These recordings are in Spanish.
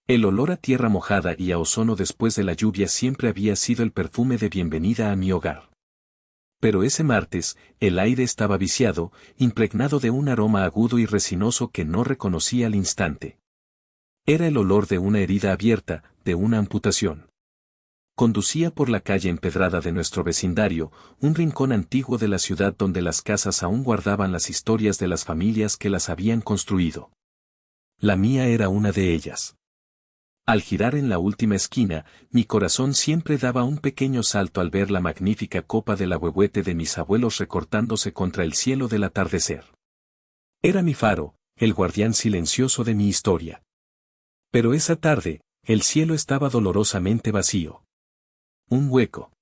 El olor a tierra mojada y a ozono después de la lluvia siempre había sido el perfume de bienvenida a mi hogar. Pero ese martes, el aire estaba viciado, impregnado de un aroma agudo y resinoso que no reconocí al instante. Era el olor de una herida abierta, de una amputación. Conducía por la calle empedrada de nuestro vecindario, un rincón antiguo de la ciudad donde las casas aún guardaban las historias de las familias que las habían construido. La mía era una de ellas. Al girar en la última esquina, mi corazón siempre daba un pequeño salto al ver la magnífica copa del ahuehuete de mis abuelos recortándose contra el cielo del atardecer. Era mi faro, el guardián silencioso de mi historia. Pero esa tarde, el cielo estaba dolorosamente vacío. Un hueco.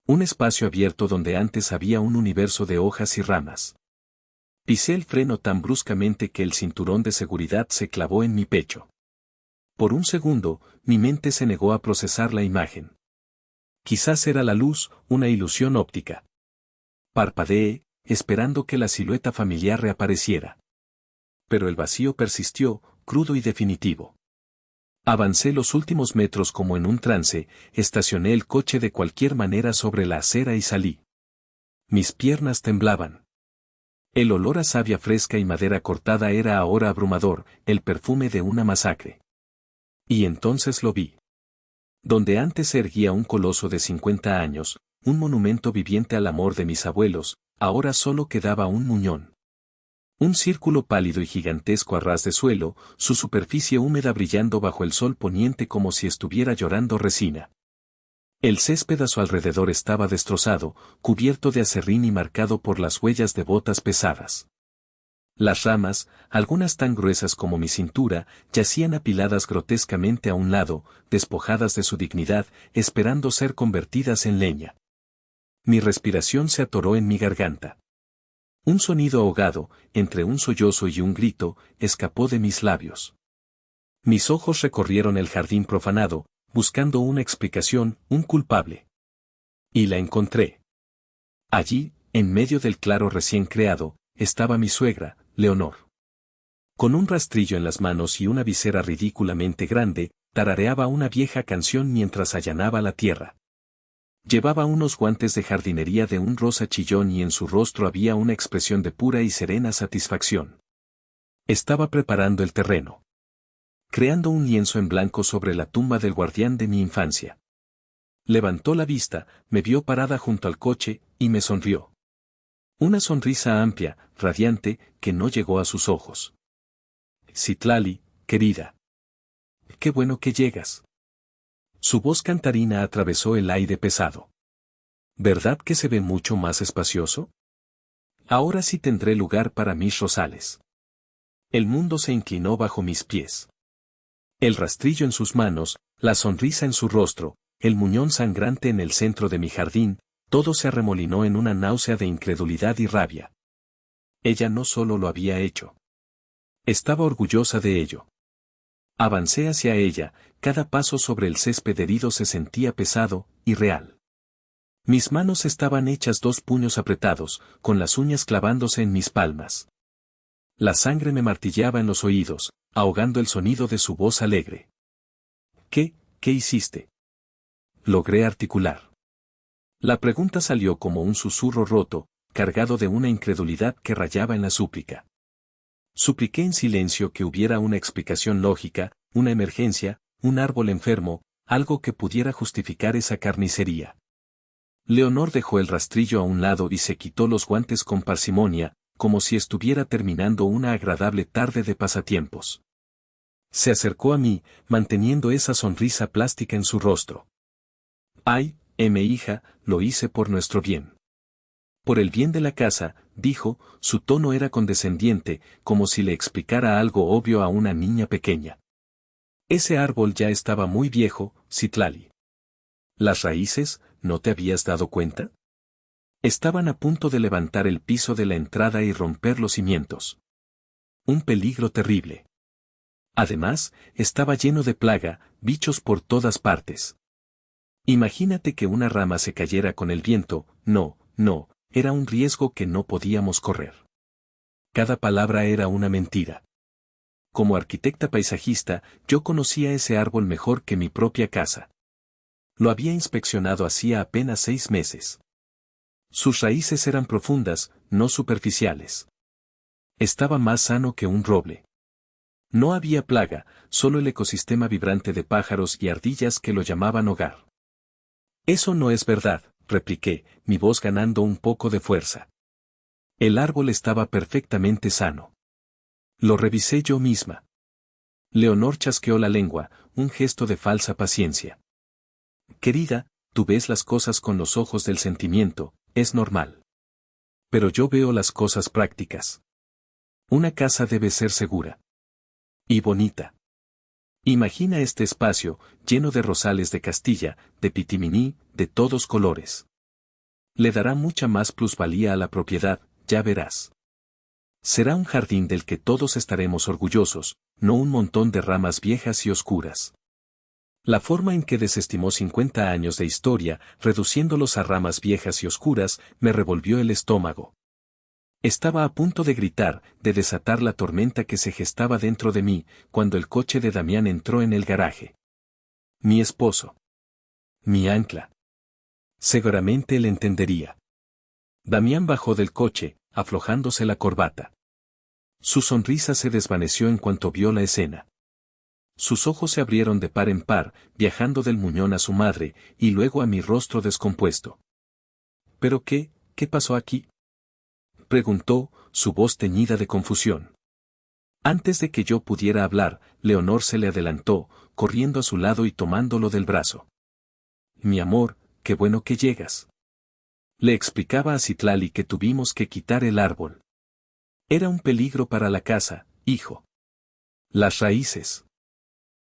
Un espacio abierto donde antes había un universo de hojas y ramas. Pisé el freno tan bruscamente que el cinturón de seguridad se clavó en mi pecho. Por un segundo, mi mente se negó a procesar la imagen. Quizás era la luz, una ilusión óptica. Parpadeé, esperando que la silueta familiar reapareciera. Pero el vacío persistió, crudo y definitivo. Avancé los últimos metros como en un trance, estacioné el coche de cualquier manera sobre la acera y salí. Mis piernas temblaban. El olor a savia fresca y madera cortada era ahora abrumador, el perfume de una masacre. Y entonces lo vi. Donde antes se erguía un coloso de 50 años, un monumento viviente al amor de mis abuelos, ahora solo quedaba un muñón. Un círculo pálido y gigantesco a ras de suelo, su superficie húmeda brillando bajo el sol poniente como si estuviera llorando resina. El césped a su alrededor estaba destrozado, cubierto de aserrín y marcado por las huellas de botas pesadas. Las ramas, algunas tan gruesas como mi cintura, yacían apiladas grotescamente a un lado, despojadas de su dignidad, esperando ser convertidas en leña. Mi respiración se atoró en mi garganta. Un sonido ahogado, entre un sollozo y un grito, escapó de mis labios. Mis ojos recorrieron el jardín profanado, buscando una explicación, un culpable. Y la encontré. Allí, en medio del claro recién creado, estaba mi suegra, Leonor. Con un rastrillo en las manos y una visera ridículamente grande, tarareaba una vieja canción mientras allanaba la tierra. Llevaba unos guantes de jardinería de un rosa chillón y en su rostro había una expresión de pura y serena satisfacción. Estaba preparando el terreno. Creando un lienzo en blanco sobre la tumba del guardián de mi infancia. Levantó la vista, me vio parada junto al coche, y me sonrió. Una sonrisa amplia, radiante, que no llegó a sus ojos. Citlali, querida. Qué bueno que llegas. Su voz cantarina atravesó el aire pesado. ¿Verdad que se ve mucho más espacioso? Ahora sí tendré lugar para mis rosales. El mundo se inclinó bajo mis pies. El rastrillo en sus manos, la sonrisa en su rostro, el muñón sangrante en el centro de mi jardín, todo se arremolinó en una náusea de incredulidad y rabia. Ella no solo lo había hecho. Estaba orgullosa de ello. Avancé hacia ella, cada paso sobre el césped herido se sentía pesado, y real. Mis manos estaban hechas dos puños apretados, con las uñas clavándose en mis palmas. La sangre me martilleaba en los oídos, ahogando el sonido de su voz alegre. ¿Qué hiciste? Logré articular. La pregunta salió como un susurro roto, cargado de una incredulidad que rayaba en la súplica. Supliqué en silencio que hubiera una explicación lógica, una emergencia, un árbol enfermo, algo que pudiera justificar esa carnicería. Leonor dejó el rastrillo a un lado y se quitó los guantes con parsimonia, como si estuviera terminando una agradable tarde de pasatiempos. Se acercó a mí, manteniendo esa sonrisa plástica en su rostro. Ay, hija, lo hice por nuestro bien. Por el bien de la casa, dijo, su tono era condescendiente, como si le explicara algo obvio a una niña pequeña. Ese árbol ya estaba muy viejo, Citlali. Las raíces, ¿no te habías dado cuenta? Estaban a punto de levantar el piso de la entrada y romper los cimientos. Un peligro terrible. Además, estaba lleno de plaga, bichos por todas partes. Imagínate que una rama se cayera con el viento, no, era un riesgo que no podíamos correr. Cada palabra era una mentira. como arquitecta paisajista, yo conocía ese árbol mejor que mi propia casa. Lo había inspeccionado hacía apenas 6 meses. Sus raíces eran profundas, no superficiales. Estaba más sano que un roble. No había plaga, solo el ecosistema vibrante de pájaros y ardillas que lo llamaban hogar. Eso no es verdad, repliqué, mi voz ganando un poco de fuerza. El árbol estaba perfectamente sano. Lo revisé yo misma. Leonor chasqueó la lengua, un gesto de falsa paciencia. Querida, tú ves las cosas con los ojos del sentimiento, es normal. Pero yo veo las cosas prácticas. Una casa debe ser segura. Y bonita. Imagina este espacio, lleno de rosales de Castilla, de pitiminí, de todos colores. Le dará mucha más plusvalía a la propiedad, ya verás. Será un jardín del que todos estaremos orgullosos, no un montón de ramas viejas y oscuras. La forma en que desestimó 50 años de historia, reduciéndolos a ramas viejas y oscuras, me revolvió el estómago. Estaba a punto de gritar, de desatar la tormenta que se gestaba dentro de mí, cuando el coche de Damián entró en el garaje. Mi esposo. Mi ancla. Seguramente él entendería. Damián bajó del coche, aflojándose la corbata. Su sonrisa se desvaneció en cuanto vio la escena. Sus ojos se abrieron de par en par, viajando del muñón a su madre, y luego a mi rostro descompuesto. ¿Pero qué pasó aquí?, preguntó, su voz teñida de confusión. Antes de que yo pudiera hablar, Leonor se le adelantó, corriendo a su lado y tomándolo del brazo. Mi amor, qué bueno que llegas. Le explicaba a Citlali que tuvimos que quitar el árbol. Era un peligro para la casa, hijo. Las raíces.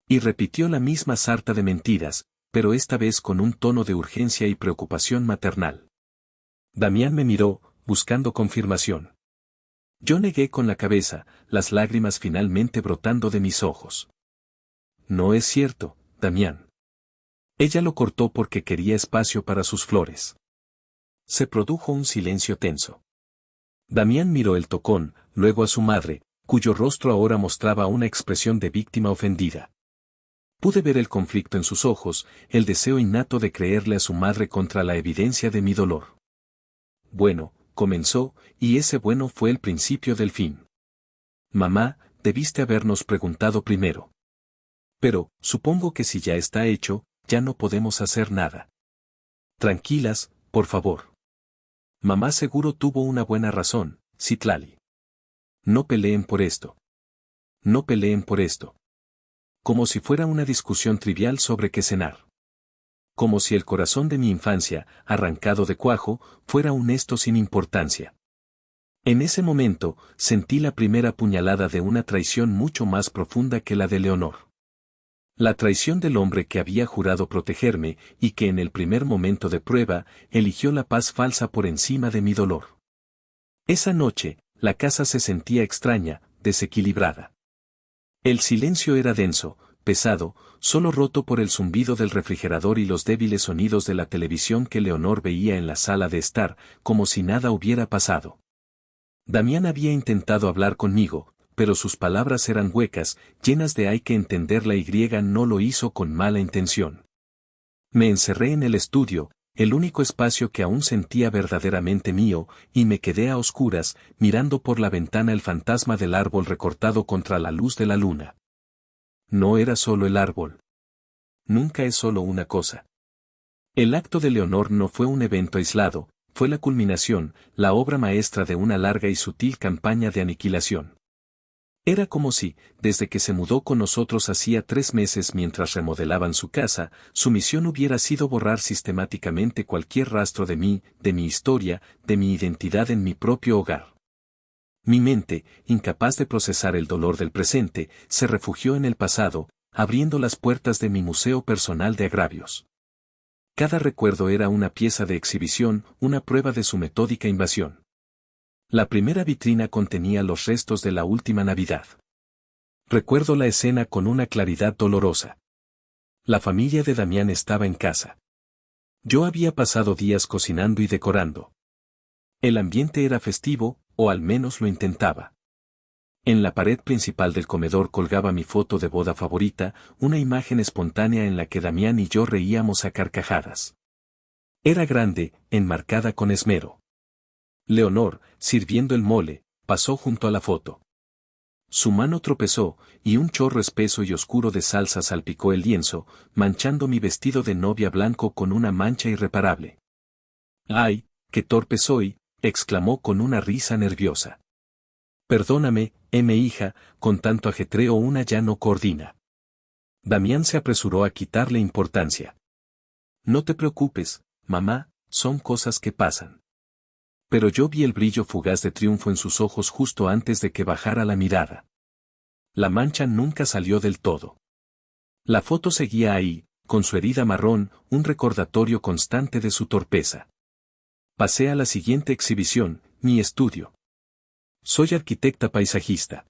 Y repitió la misma sarta de mentiras, pero esta vez con un tono de urgencia y preocupación maternal. Damián me miró, buscando confirmación. Yo negué con la cabeza, las lágrimas finalmente brotando de mis ojos. No es cierto, Damián. Ella lo cortó porque quería espacio para sus flores. Se produjo un silencio tenso. Damián miró el tocón, luego a su madre, cuyo rostro ahora mostraba una expresión de víctima ofendida. Pude ver el conflicto en sus ojos, el deseo innato de creerle a su madre contra la evidencia de mi dolor. Bueno, comenzó, y ese bueno fue el principio del fin. Mamá, debiste habernos preguntado primero. Pero, supongo que si ya está hecho, ya no podemos hacer nada. Tranquilas, por favor. Mamá seguro tuvo una buena razón, Citlali. No peleen por esto. No peleen por esto. Como si fuera una discusión trivial sobre qué cenar. Como si el corazón de mi infancia, arrancado de cuajo, fuera un esto sin importancia. En ese momento, sentí la primera puñalada de una traición mucho más profunda que la de Leonor. La traición del hombre que había jurado protegerme y que en el primer momento de prueba, eligió la paz falsa por encima de mi dolor. Esa noche, la casa se sentía extraña, desequilibrada. El silencio era denso, pesado, solo roto por el zumbido del refrigerador y los débiles sonidos de la televisión que Leonor veía en la sala de estar, como si nada hubiera pasado. Damián había intentado hablar conmigo, pero sus palabras eran huecas, llenas de hay que entender la Y no lo hizo con mala intención. Me encerré en el estudio, el único espacio que aún sentía verdaderamente mío, y me quedé a oscuras, mirando por la ventana el fantasma del árbol recortado contra la luz de la luna. No era solo el árbol. Nunca es solo una cosa. El acto de Leonor no fue un evento aislado, fue la culminación, la obra maestra de una larga y sutil campaña de aniquilación. Era como si, desde que se mudó con nosotros hacía 3 meses mientras remodelaban su casa, su misión hubiera sido borrar sistemáticamente cualquier rastro de mí, de mi historia, de mi identidad en mi propio hogar. Mi mente, incapaz de procesar el dolor del presente, se refugió en el pasado, abriendo las puertas de mi museo personal de agravios. Cada recuerdo era una pieza de exhibición, una prueba de su metódica invasión. La primera vitrina contenía los restos de la última Navidad. Recuerdo la escena con una claridad dolorosa. La familia de Damián estaba en casa. Yo había pasado días cocinando y decorando. El ambiente era festivo, o al menos lo intentaba. En la pared principal del comedor colgaba mi foto de boda favorita, una imagen espontánea en la que Damián y yo reíamos a carcajadas. Era grande, enmarcada con esmero. Leonor, sirviendo el mole, pasó junto a la foto. Su mano tropezó, y un chorro espeso y oscuro de salsa salpicó el lienzo, manchando mi vestido de novia blanco con una mancha irreparable. ¡Ay, qué torpe soy!, exclamó con una risa nerviosa. Perdóname, hija, con tanto ajetreo una ya no coordina. Damián se apresuró a quitarle importancia. No te preocupes, mamá, son cosas que pasan. Pero yo vi el brillo fugaz de triunfo en sus ojos justo antes de que bajara la mirada. La mancha nunca salió del todo. La foto seguía ahí, con su herida marrón, un recordatorio constante de su torpeza. Pasé a la siguiente exhibición, mi estudio. Soy arquitecta paisajista.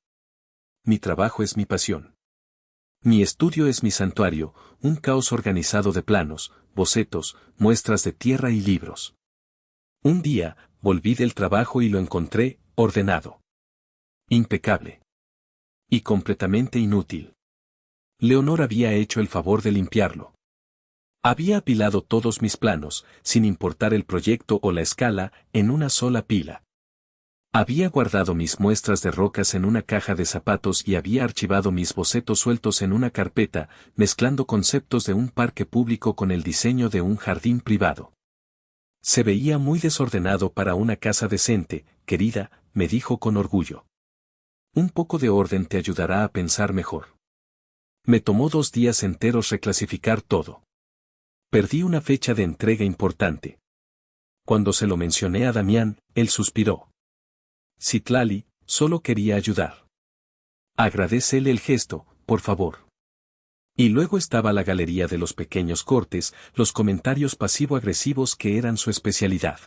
Mi trabajo es mi pasión. Mi estudio es mi santuario, un caos organizado de planos, bocetos, muestras de tierra y libros. Un día, volví del trabajo y lo encontré, ordenado. Impecable. Y completamente inútil. Leonor había hecho el favor de limpiarlo. Había apilado todos mis planos, sin importar el proyecto o la escala, en una sola pila. Había guardado mis muestras de rocas en una caja de zapatos y había archivado mis bocetos sueltos en una carpeta, mezclando conceptos de un parque público con el diseño de un jardín privado. Se veía muy desordenado para una casa decente, querida, me dijo con orgullo. Un poco de orden te ayudará a pensar mejor. Me tomó 2 días enteros reclasificar todo. Perdí una fecha de entrega importante. Cuando se lo mencioné a Damián, él suspiró. Citlali, solo quería ayudar. Agradécele el gesto, por favor. Y luego estaba la galería de los pequeños cortes, los comentarios pasivo-agresivos que eran su especialidad.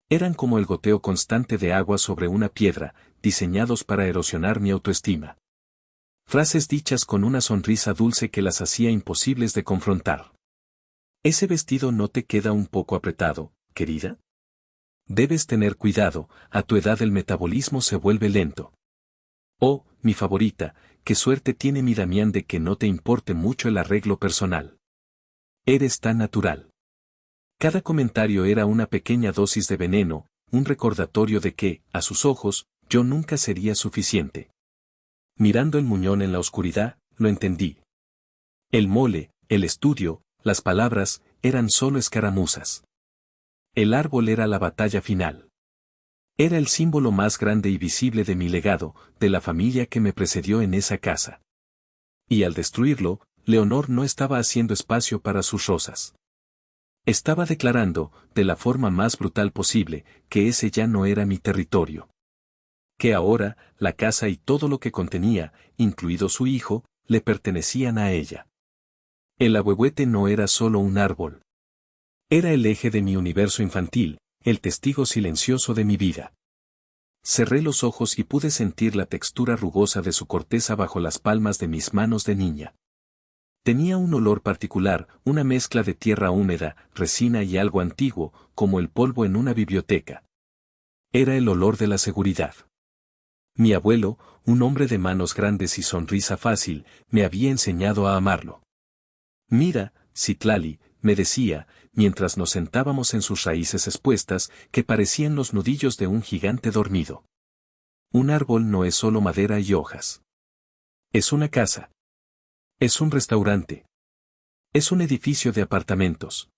Eran como el goteo constante de agua sobre una piedra, diseñados para erosionar mi autoestima. Frases dichas con una sonrisa dulce que las hacía imposibles de confrontar. ¿Ese vestido no te queda un poco apretado, querida? Debes tener cuidado, a tu edad el metabolismo se vuelve lento. Oh, mi favorita, qué suerte tiene mi Damián de que no te importe mucho el arreglo personal. Eres tan natural. Cada comentario era una pequeña dosis de veneno, un recordatorio de que, a sus ojos, yo nunca sería suficiente. Mirando el muñón en la oscuridad, lo entendí. El mole, el estudio, las palabras, eran solo escaramuzas. El árbol era la batalla final. Era el símbolo más grande y visible de mi legado, de la familia que me precedió en esa casa. Y al destruirlo, Leonor no estaba haciendo espacio para sus rosas. Estaba declarando, de la forma más brutal posible, que ese ya no era mi territorio. Que ahora, la casa y todo lo que contenía, incluido su hijo, le pertenecían a ella. El ahuehuete no era solo un árbol. Era el eje de mi universo infantil, el testigo silencioso de mi vida. Cerré los ojos y pude sentir la textura rugosa de su corteza bajo las palmas de mis manos de niña. Tenía un olor particular, una mezcla de tierra húmeda, resina y algo antiguo, como el polvo en una biblioteca. Era el olor de la seguridad. Mi abuelo, un hombre de manos grandes y sonrisa fácil, me había enseñado a amarlo. Mira, Citlali, me decía, mientras nos sentábamos en sus raíces expuestas, que parecían los nudillos de un gigante dormido. Un árbol no es solo madera y hojas. Es una casa. Es un restaurante. Es un edificio de apartamentos.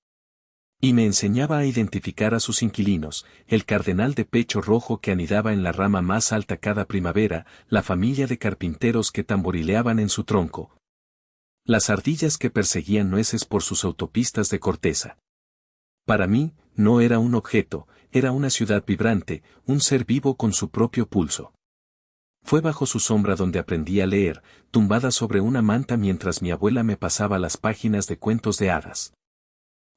Y me enseñaba a identificar a sus inquilinos, el cardenal de pecho rojo que anidaba en la rama más alta cada primavera, la familia de carpinteros que tamborileaban en su tronco. Las ardillas que perseguían nueces por sus autopistas de corteza. Para mí, no era un objeto, era una ciudad vibrante, un ser vivo con su propio pulso. Fue bajo su sombra donde aprendí a leer, tumbada sobre una manta mientras mi abuela me pasaba las páginas de cuentos de hadas.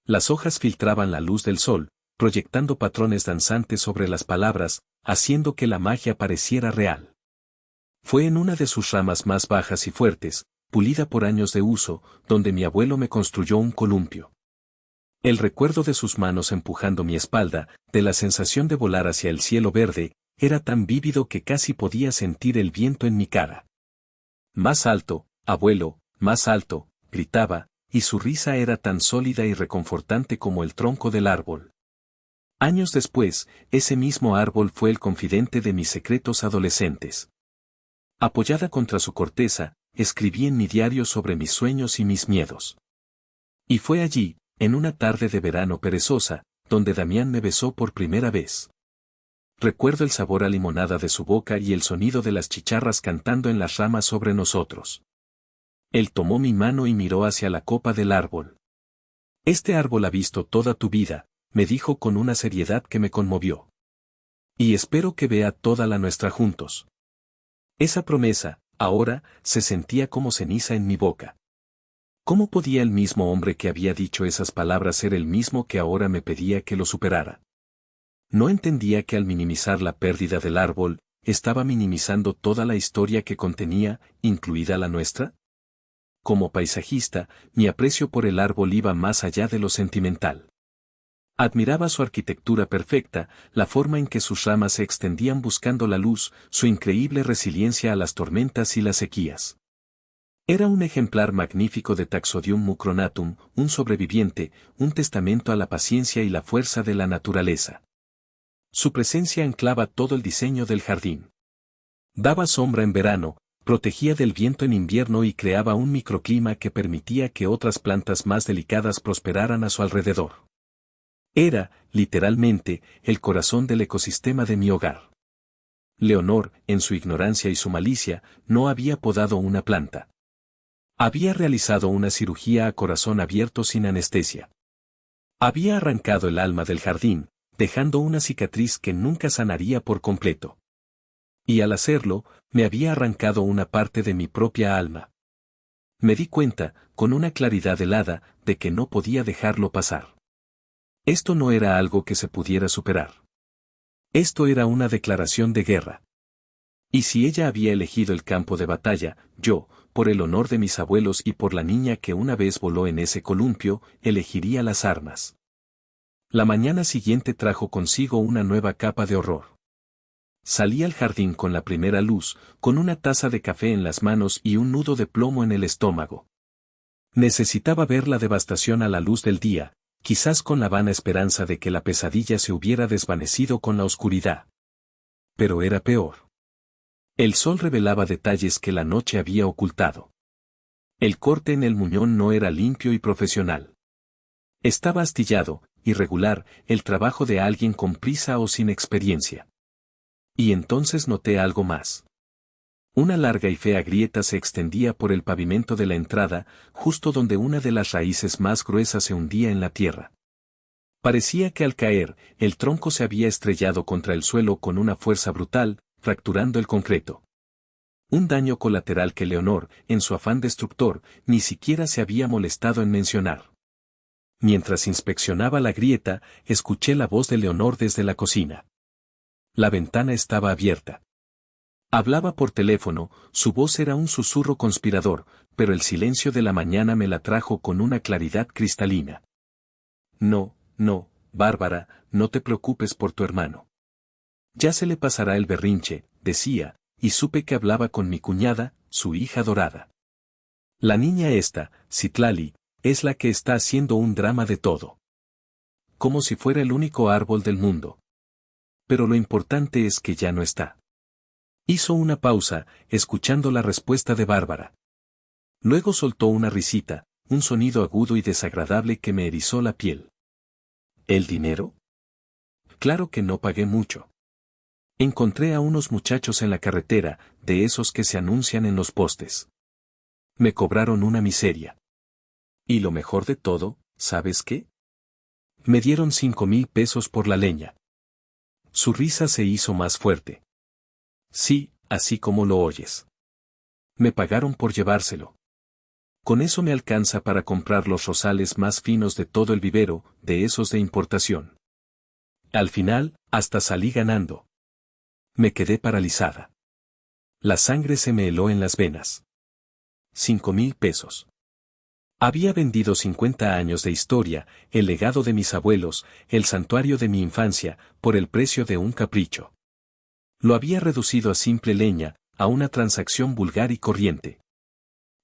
Las hojas filtraban la luz del sol, proyectando patrones danzantes sobre las palabras, haciendo que la magia pareciera real. Fue en una de sus ramas más bajas y fuertes, pulida por años de uso, donde mi abuelo me construyó un columpio. El recuerdo de sus manos empujando mi espalda, de la sensación de volar hacia el cielo verde, era tan vívido que casi podía sentir el viento en mi cara. Más alto, abuelo, más alto, gritaba, y su risa era tan sólida y reconfortante como el tronco del árbol. Años después, ese mismo árbol fue el confidente de mis secretos adolescentes. Apoyada contra su corteza, escribí en mi diario sobre mis sueños y mis miedos. Y fue allí, en una tarde de verano perezosa, donde Damián me besó por primera vez. Recuerdo el sabor a limonada de su boca y el sonido de las chicharras cantando en las ramas sobre nosotros. Él tomó mi mano y miró hacia la copa del árbol. Este árbol ha visto toda tu vida, me dijo con una seriedad que me conmovió. Y espero que vea toda la nuestra juntos. Esa promesa, ahora, se sentía como ceniza en mi boca. ¿Cómo podía el mismo hombre que había dicho esas palabras ser el mismo que ahora me pedía que lo superara? No entendía que al minimizar la pérdida del árbol, estaba minimizando toda la historia que contenía, incluida la nuestra. Como paisajista, mi aprecio por el árbol iba más allá de lo sentimental. Admiraba su arquitectura perfecta, la forma en que sus ramas se extendían buscando la luz, su increíble resiliencia a las tormentas y las sequías. Era un ejemplar magnífico de Taxodium mucronatum, un sobreviviente, un testamento a la paciencia y la fuerza de la naturaleza. Su presencia anclaba todo el diseño del jardín. Daba sombra en verano, protegía del viento en invierno y creaba un microclima que permitía que otras plantas más delicadas prosperaran a su alrededor. Era, literalmente, el corazón del ecosistema de mi hogar. Leonor, en su ignorancia y su malicia, no había podado una planta. Había realizado una cirugía a corazón abierto sin anestesia. Había arrancado el alma del jardín, dejando una cicatriz que nunca sanaría por completo. Y al hacerlo, me había arrancado una parte de mi propia alma. Me di cuenta, con una claridad helada, de que no podía dejarlo pasar. Esto no era algo que se pudiera superar. Esto era una declaración de guerra. Y si ella había elegido el campo de batalla, yo, por el honor de mis abuelos y por la niña que una vez voló en ese columpio, elegiría las armas. La mañana siguiente trajo consigo una nueva capa de horror. Salí al jardín con la primera luz, con una taza de café en las manos y un nudo de plomo en el estómago. Necesitaba ver la devastación a la luz del día, quizás con la vana esperanza de que la pesadilla se hubiera desvanecido con la oscuridad. Pero era peor. El sol revelaba detalles que la noche había ocultado. El corte en el muñón no era limpio y profesional. Estaba astillado, irregular, el trabajo de alguien con prisa o sin experiencia. Y entonces noté algo más. Una larga y fea grieta se extendía por el pavimento de la entrada, justo donde una de las raíces más gruesas se hundía en la tierra. Parecía que al caer, el tronco se había estrellado contra el suelo con una fuerza brutal, fracturando el concreto. Un daño colateral que Leonor, en su afán destructor, ni siquiera se había molestado en mencionar. Mientras inspeccionaba la grieta, escuché la voz de Leonor desde la cocina. La ventana estaba abierta. Hablaba por teléfono, su voz era un susurro conspirador, pero el silencio de la mañana me la trajo con una claridad cristalina. No, Bárbara, no te preocupes por tu hermano. Ya se le pasará el berrinche, decía, y supe que hablaba con mi cuñada, su hija dorada. La niña esta, Citlali, es la que está haciendo un drama de todo. Como si fuera el único árbol del mundo. Pero lo importante es que ya no está. Hizo una pausa, escuchando la respuesta de Bárbara. Luego soltó una risita, un sonido agudo y desagradable que me erizó la piel. ¿El dinero? Claro que no pagué mucho. Encontré a unos muchachos en la carretera, de esos que se anuncian en los postes. Me cobraron una miseria. Y lo mejor de todo, ¿sabes qué? Me dieron 5,000 pesos por la leña. Su risa se hizo más fuerte. Sí, así como lo oyes. Me pagaron por llevárselo. Con eso me alcanza para comprar los rosales más finos de todo el vivero, de esos de importación. Al final, hasta salí ganando. Me quedé paralizada. La sangre se me heló en las venas. 5,000 pesos. Había vendido 50 años de historia, el legado de mis abuelos, el santuario de mi infancia, por el precio de un capricho. Lo había reducido a simple leña, a una transacción vulgar y corriente.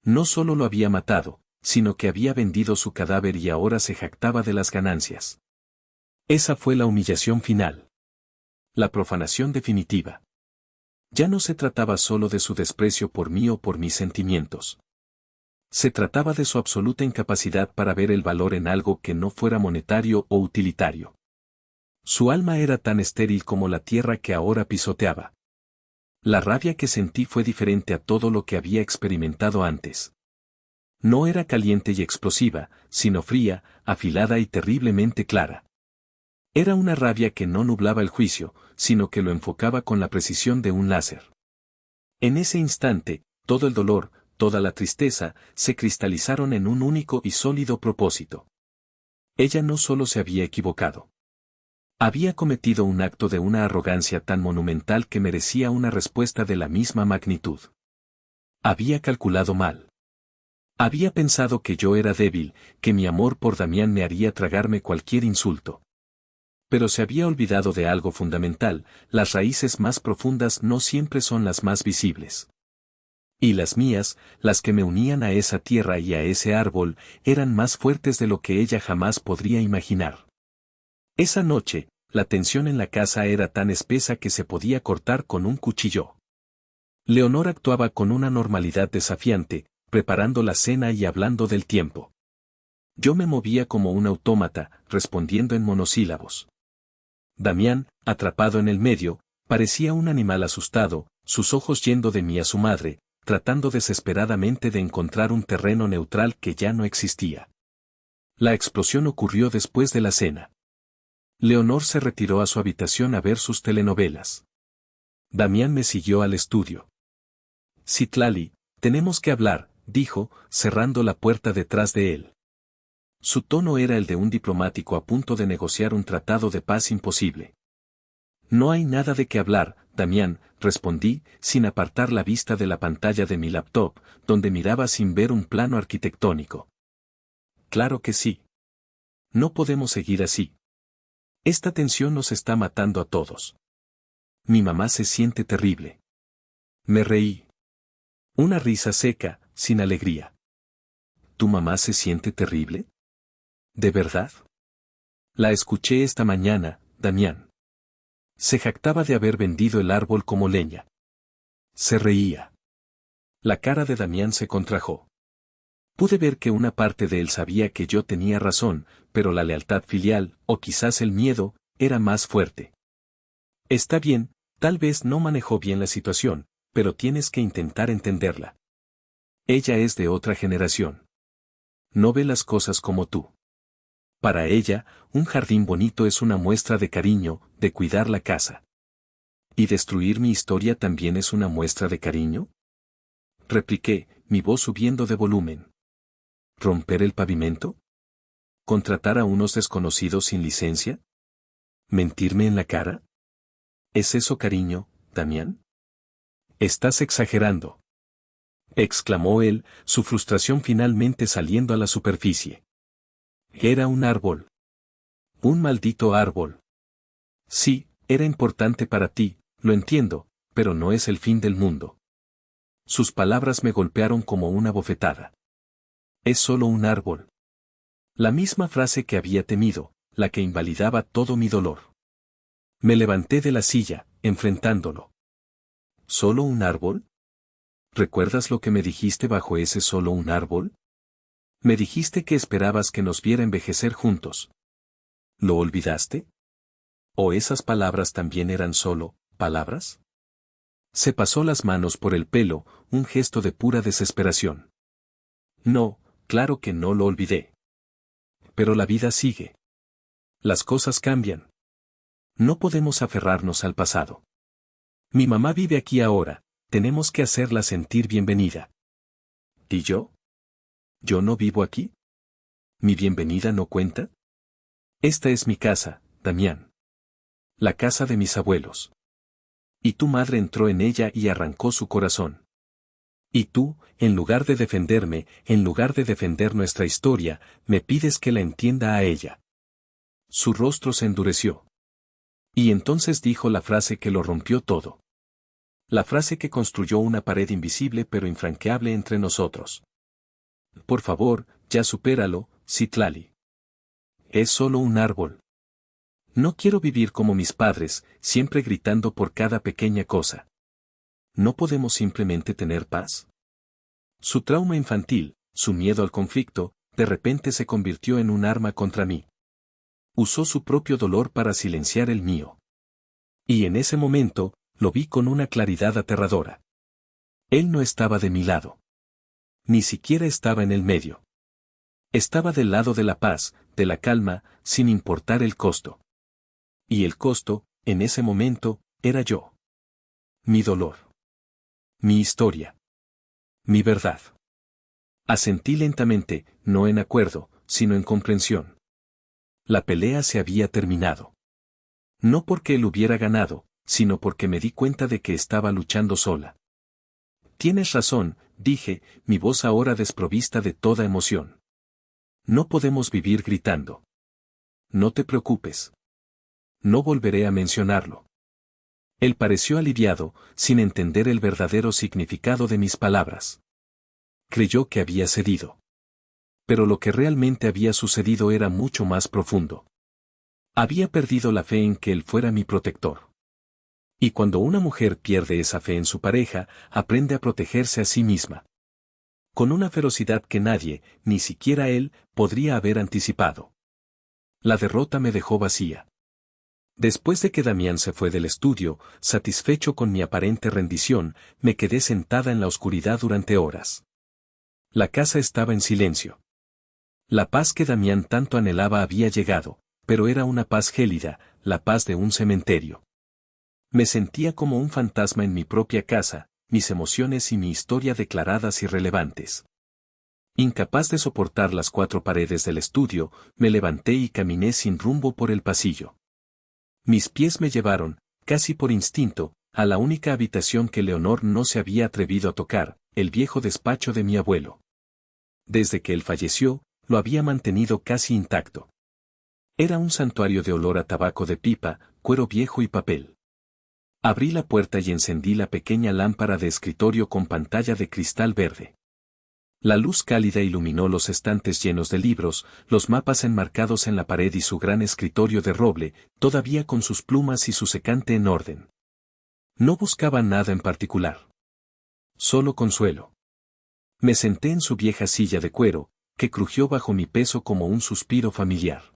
No solo lo había matado, sino que había vendido su cadáver y ahora se jactaba de las ganancias. Esa fue la humillación final. La profanación definitiva. Ya no se trataba solo de su desprecio por mí o por mis sentimientos. Se trataba de su absoluta incapacidad para ver el valor en algo que no fuera monetario o utilitario. Su alma era tan estéril como la tierra que ahora pisoteaba. La rabia que sentí fue diferente a todo lo que había experimentado antes. No era caliente y explosiva, sino fría, afilada y terriblemente clara. Era una rabia que no nublaba el juicio, sino que lo enfocaba con la precisión de un láser. En ese instante, todo el dolor, toda la tristeza, se cristalizaron en un único y sólido propósito. Ella no solo se había equivocado. Había cometido un acto de una arrogancia tan monumental que merecía una respuesta de la misma magnitud. Había calculado mal. Había pensado que yo era débil, que mi amor por Damián me haría tragarme cualquier insulto. Pero se había olvidado de algo fundamental: las raíces más profundas no siempre son las más visibles. Y las mías, las que me unían a esa tierra y a ese árbol, eran más fuertes de lo que ella jamás podría imaginar. Esa noche, la tensión en la casa era tan espesa que se podía cortar con un cuchillo. Leonor actuaba con una normalidad desafiante, preparando la cena y hablando del tiempo. Yo me movía como un autómata, respondiendo en monosílabos. Damián, atrapado en el medio, parecía un animal asustado, sus ojos yendo de mí a su madre, tratando desesperadamente de encontrar un terreno neutral que ya no existía. La explosión ocurrió después de la cena. Leonor se retiró a su habitación a ver sus telenovelas. Damián me siguió al estudio. Citlali, tenemos que hablar, dijo, cerrando la puerta detrás de él. Su tono era el de un diplomático a punto de negociar un tratado de paz imposible. No hay nada de qué hablar, Damián, respondí, sin apartar la vista de la pantalla de mi laptop, donde miraba sin ver un plano arquitectónico. Claro que sí. No podemos seguir así. Esta tensión nos está matando a todos. Mi mamá se siente terrible. Me reí. Una risa seca, sin alegría. ¿Tu mamá se siente terrible? ¿De verdad? La escuché esta mañana, Damián. Se jactaba de haber vendido el árbol como leña. Se reía. La cara de Damián se contrajo. Pude ver que una parte de él sabía que yo tenía razón, pero la lealtad filial, o quizás el miedo, era más fuerte. Está bien, tal vez no manejó bien la situación, pero tienes que intentar entenderla. Ella es de otra generación. No ve las cosas como tú. Para ella, un jardín bonito es una muestra de cariño, de cuidar la casa. ¿Y destruir mi historia también es una muestra de cariño? Repliqué, mi voz subiendo de volumen. ¿Romper el pavimento? ¿Contratar a unos desconocidos sin licencia? ¿Mentirme en la cara? ¿Es eso cariño, Damián? Estás exagerando, exclamó él, su frustración finalmente saliendo a la superficie. Era un árbol. Un maldito árbol. Sí, era importante para ti, lo entiendo, pero no es el fin del mundo. Sus palabras me golpearon como una bofetada. Es solo un árbol. La misma frase que había temido, la que invalidaba todo mi dolor. Me levanté de la silla, enfrentándolo. ¿Solo un árbol? ¿Recuerdas lo que me dijiste bajo ese solo un árbol? Me dijiste que esperabas que nos viera envejecer juntos. ¿Lo olvidaste? ¿O esas palabras también eran solo palabras? Se pasó las manos por el pelo, un gesto de pura desesperación. No, claro que no lo olvidé. Pero la vida sigue. Las cosas cambian. No podemos aferrarnos al pasado. Mi mamá vive aquí ahora, tenemos que hacerla sentir bienvenida. ¿Y yo? ¿Yo no vivo aquí? ¿Mi bienvenida no cuenta? Esta es mi casa, Damián. La casa de mis abuelos. Y tu madre entró en ella y arrancó su corazón. Y tú, en lugar de defenderme, en lugar de defender nuestra historia, me pides que la entienda a ella. Su rostro se endureció. Y entonces dijo la frase que lo rompió todo. La frase que construyó una pared invisible pero infranqueable entre nosotros. Por favor, ya supéralo, Citlali. Es solo un árbol. No quiero vivir como mis padres, siempre gritando por cada pequeña cosa. ¿No podemos simplemente tener paz? Su trauma infantil, su miedo al conflicto, de repente se convirtió en un arma contra mí. Usó su propio dolor para silenciar el mío. Y en ese momento, lo vi con una claridad aterradora. Él no estaba de mi lado. Ni siquiera estaba en el medio. Estaba del lado de la paz, de la calma, sin importar el costo. Y el costo, en ese momento, era yo. Mi dolor. Mi historia. Mi verdad. Asentí lentamente, no en acuerdo, sino en comprensión. La pelea se había terminado. No porque él hubiera ganado, sino porque me di cuenta de que estaba luchando sola. Tienes razón, dije, mi voz ahora desprovista de toda emoción. No podemos vivir gritando. No te preocupes. No volveré a mencionarlo. Él pareció aliviado, sin entender el verdadero significado de mis palabras. Creyó que había cedido. Pero lo que realmente había sucedido era mucho más profundo. Había perdido la fe en que él fuera mi protector. Y cuando una mujer pierde esa fe en su pareja, aprende a protegerse a sí misma. Con una ferocidad que nadie, ni siquiera él, podría haber anticipado. La derrota me dejó vacía. Después de que Damián se fue del estudio, satisfecho con mi aparente rendición, me quedé sentada en la oscuridad durante horas. La casa estaba en silencio. La paz que Damián tanto anhelaba había llegado, pero era una paz gélida, la paz de un cementerio. Me sentía como un fantasma en mi propia casa, mis emociones y mi historia declaradas irrelevantes. Incapaz de soportar las 4 paredes del estudio, me levanté y caminé sin rumbo por el pasillo. Mis pies me llevaron, casi por instinto, a la única habitación que Leonor no se había atrevido a tocar, el viejo despacho de mi abuelo. Desde que él falleció, lo había mantenido casi intacto. Era un santuario de olor a tabaco de pipa, cuero viejo y papel. Abrí la puerta y encendí la pequeña lámpara de escritorio con pantalla de cristal verde. La luz cálida iluminó los estantes llenos de libros, los mapas enmarcados en la pared y su gran escritorio de roble, todavía con sus plumas y su secante en orden. No buscaba nada en particular. Solo consuelo. Me senté en su vieja silla de cuero, que crujió bajo mi peso como un suspiro familiar.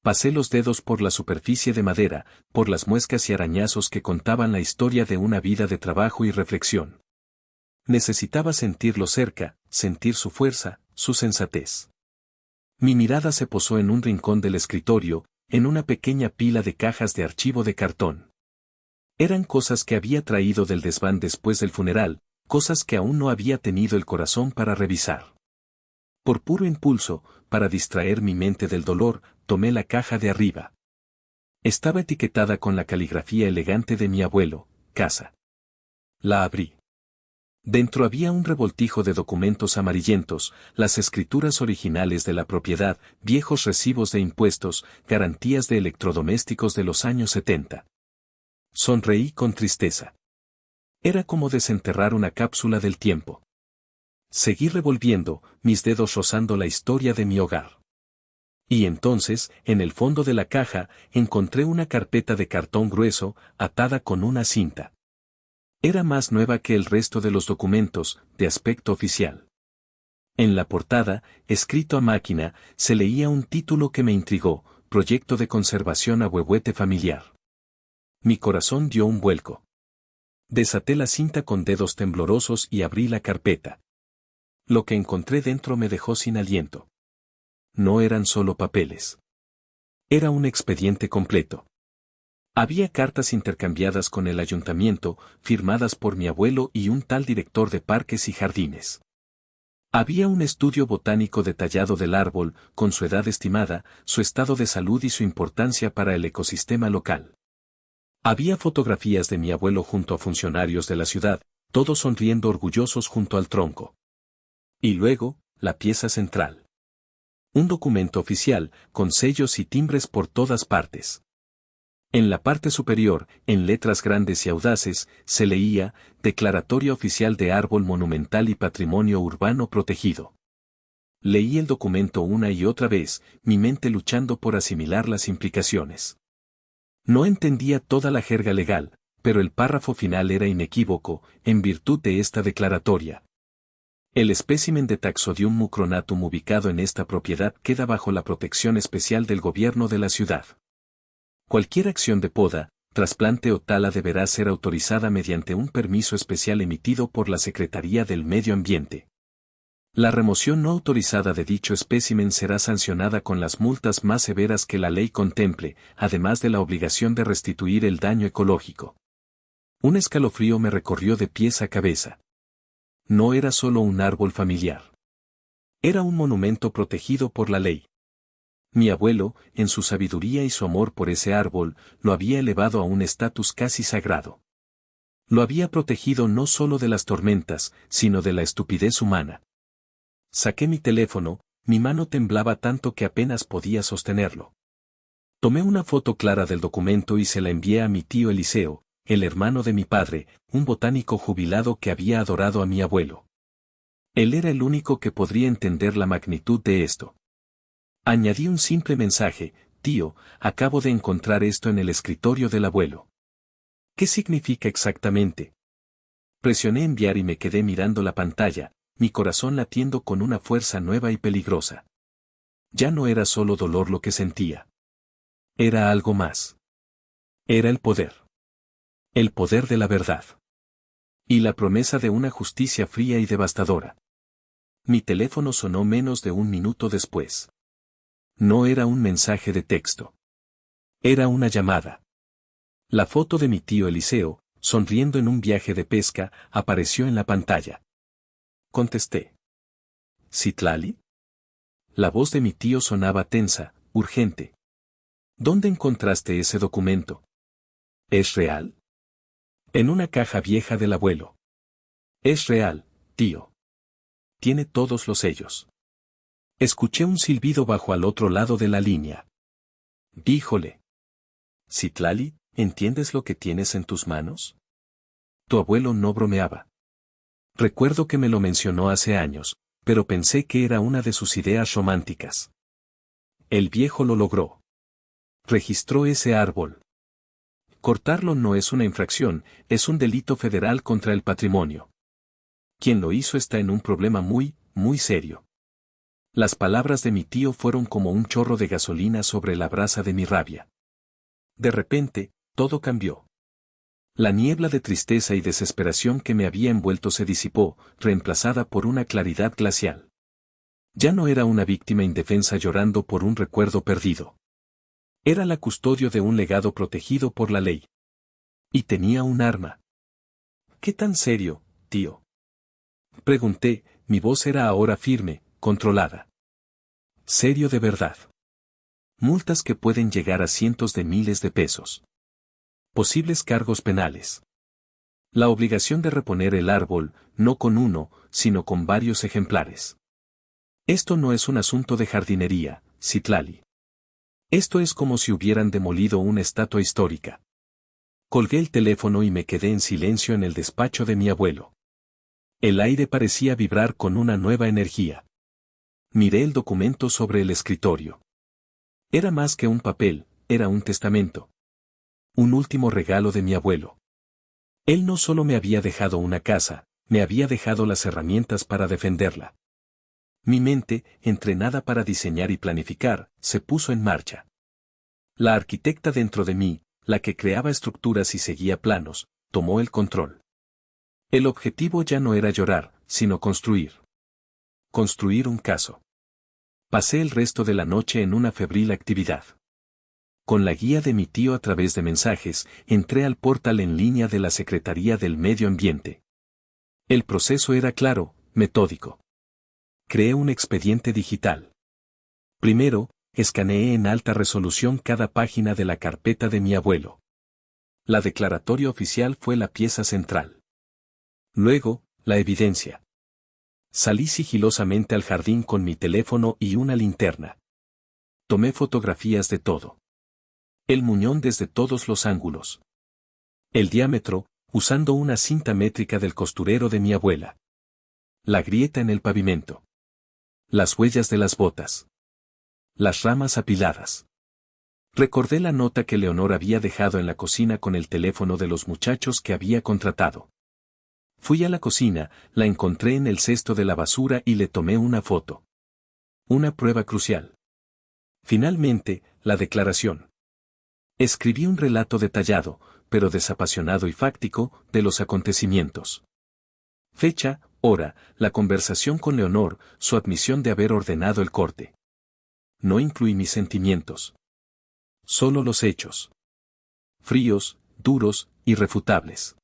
Pasé los dedos por la superficie de madera, por las muescas y arañazos que contaban la historia de una vida de trabajo y reflexión. Necesitaba sentirlo cerca, sentir su fuerza, su sensatez. Mi mirada se posó en un rincón del escritorio, en una pequeña pila de cajas de archivo de cartón. Eran cosas que había traído del desván después del funeral, cosas que aún no había tenido el corazón para revisar. Por puro impulso, para distraer mi mente del dolor, tomé la caja de arriba. Estaba etiquetada con la caligrafía elegante de mi abuelo, casa. La abrí. Dentro había un revoltijo de documentos amarillentos, las escrituras originales de la propiedad, viejos recibos de impuestos, garantías de electrodomésticos de los años 70. Sonreí con tristeza. Era como desenterrar una cápsula del tiempo. Seguí revolviendo, mis dedos rozando la historia de mi hogar. Y entonces, en el fondo de la caja, encontré una carpeta de cartón grueso, atada con una cinta. Era más nueva que el resto de los documentos, de aspecto oficial. En la portada, escrito a máquina, se leía un título que me intrigó, Proyecto de Conservación Ahuehuete Familiar. Mi corazón dio un vuelco. Desaté la cinta con dedos temblorosos y abrí la carpeta. Lo que encontré dentro me dejó sin aliento. No eran solo papeles. Era un expediente completo. Había cartas intercambiadas con el ayuntamiento, firmadas por mi abuelo y un tal director de parques y jardines. Había un estudio botánico detallado del árbol, con su edad estimada, su estado de salud y su importancia para el ecosistema local. Había fotografías de mi abuelo junto a funcionarios de la ciudad, todos sonriendo orgullosos junto al tronco. Y luego, la pieza central. Un documento oficial, con sellos y timbres por todas partes. En la parte superior, en letras grandes y audaces, se leía, Declaratoria Oficial de Árbol Monumental y Patrimonio Urbano Protegido. Leí el documento una y otra vez, mi mente luchando por asimilar las implicaciones. No entendía toda la jerga legal, pero el párrafo final era inequívoco, en virtud de esta declaratoria. El espécimen de Taxodium mucronatum ubicado en esta propiedad queda bajo la protección especial del gobierno de la ciudad. Cualquier acción de poda, trasplante o tala deberá ser autorizada mediante un permiso especial emitido por la Secretaría del Medio Ambiente. La remoción no autorizada de dicho espécimen será sancionada con las multas más severas que la ley contemple, además de la obligación de restituir el daño ecológico. Un escalofrío me recorrió de pies a cabeza. No era solo un árbol familiar. Era un monumento protegido por la ley. Mi abuelo, en su sabiduría y su amor por ese árbol, lo había elevado a un estatus casi sagrado. Lo había protegido no solo de las tormentas, sino de la estupidez humana. Saqué mi teléfono, mi mano temblaba tanto que apenas podía sostenerlo. Tomé una foto clara del documento y se la envié a mi tío Eliseo, el hermano de mi padre, un botánico jubilado que había adorado a mi abuelo. Él era el único que podría entender la magnitud de esto. Añadí un simple mensaje: tío, acabo de encontrar esto en el escritorio del abuelo. ¿Qué significa exactamente? Presioné enviar y me quedé mirando la pantalla, mi corazón latiendo con una fuerza nueva y peligrosa. Ya no era solo dolor lo que sentía. Era algo más. Era el poder. El poder de la verdad. Y la promesa de una justicia fría y devastadora. Mi teléfono sonó menos de un minuto después. No era un mensaje de texto. Era una llamada. La foto de mi tío Eliseo, sonriendo en un viaje de pesca, apareció en la pantalla. Contesté. ¿Citlali? La voz de mi tío sonaba tensa, urgente. ¿Dónde encontraste ese documento? ¿Es real? En una caja vieja del abuelo. Es real, tío. Tiene todos los sellos. Escuché un silbido bajo al otro lado de la línea. Díjole. Citlali, ¿entiendes lo que tienes en tus manos? Tu abuelo no bromeaba. Recuerdo que me lo mencionó hace años, pero pensé que era una de sus ideas románticas. El viejo lo logró. Registró ese árbol. Cortarlo no es una infracción, es un delito federal contra el patrimonio. Quien lo hizo está en un problema muy, muy serio. Las palabras de mi tío fueron como un chorro de gasolina sobre la brasa de mi rabia. De repente, todo cambió. La niebla de tristeza y desesperación que me había envuelto se disipó, reemplazada por una claridad glacial. Ya no era una víctima indefensa llorando por un recuerdo perdido. Era la custodio de un legado protegido por la ley. Y tenía un arma. ¿Qué tan serio, tío? Pregunté, mi voz era ahora firme, controlada. Serio de verdad. Multas que pueden llegar a cientos de miles de pesos. Posibles cargos penales. La obligación de reponer el árbol, no con uno, sino con varios ejemplares. Esto no es un asunto de jardinería, Citlali. Esto es como si hubieran demolido una estatua histórica. Colgué el teléfono y me quedé en silencio en el despacho de mi abuelo. El aire parecía vibrar con una nueva energía. Miré el documento sobre el escritorio. Era más que un papel, era un testamento. Un último regalo de mi abuelo. Él no solo me había dejado una casa, me había dejado las herramientas para defenderla. Mi mente, entrenada para diseñar y planificar, se puso en marcha. La arquitecta dentro de mí, la que creaba estructuras y seguía planos, tomó el control. El objetivo ya no era llorar, sino construir. Construir un caso. Pasé el resto de la noche en una febril actividad. Con la guía de mi tío a través de mensajes, entré al portal en línea de la Secretaría del Medio Ambiente. El proceso era claro, metódico. Creé un expediente digital. Primero, escaneé en alta resolución cada página de la carpeta de mi abuelo. La declaratoria oficial fue la pieza central. Luego, la evidencia. Salí sigilosamente al jardín con mi teléfono y una linterna. Tomé fotografías de todo. El muñón desde todos los ángulos. El diámetro, usando una cinta métrica del costurero de mi abuela. La grieta en el pavimento. Las huellas de las botas. Las ramas apiladas. Recordé la nota que Leonor había dejado en la cocina con el teléfono de los muchachos que había contratado. Fui a la cocina, la encontré en el cesto de la basura y le tomé una foto. Una prueba crucial. Finalmente, la declaración. Escribí un relato detallado, pero desapasionado y fáctico, de los acontecimientos. Fecha, hora, la conversación con Leonor, su admisión de haber ordenado el corte. No incluí mis sentimientos. Solo los hechos. Fríos, duros, irrefutables.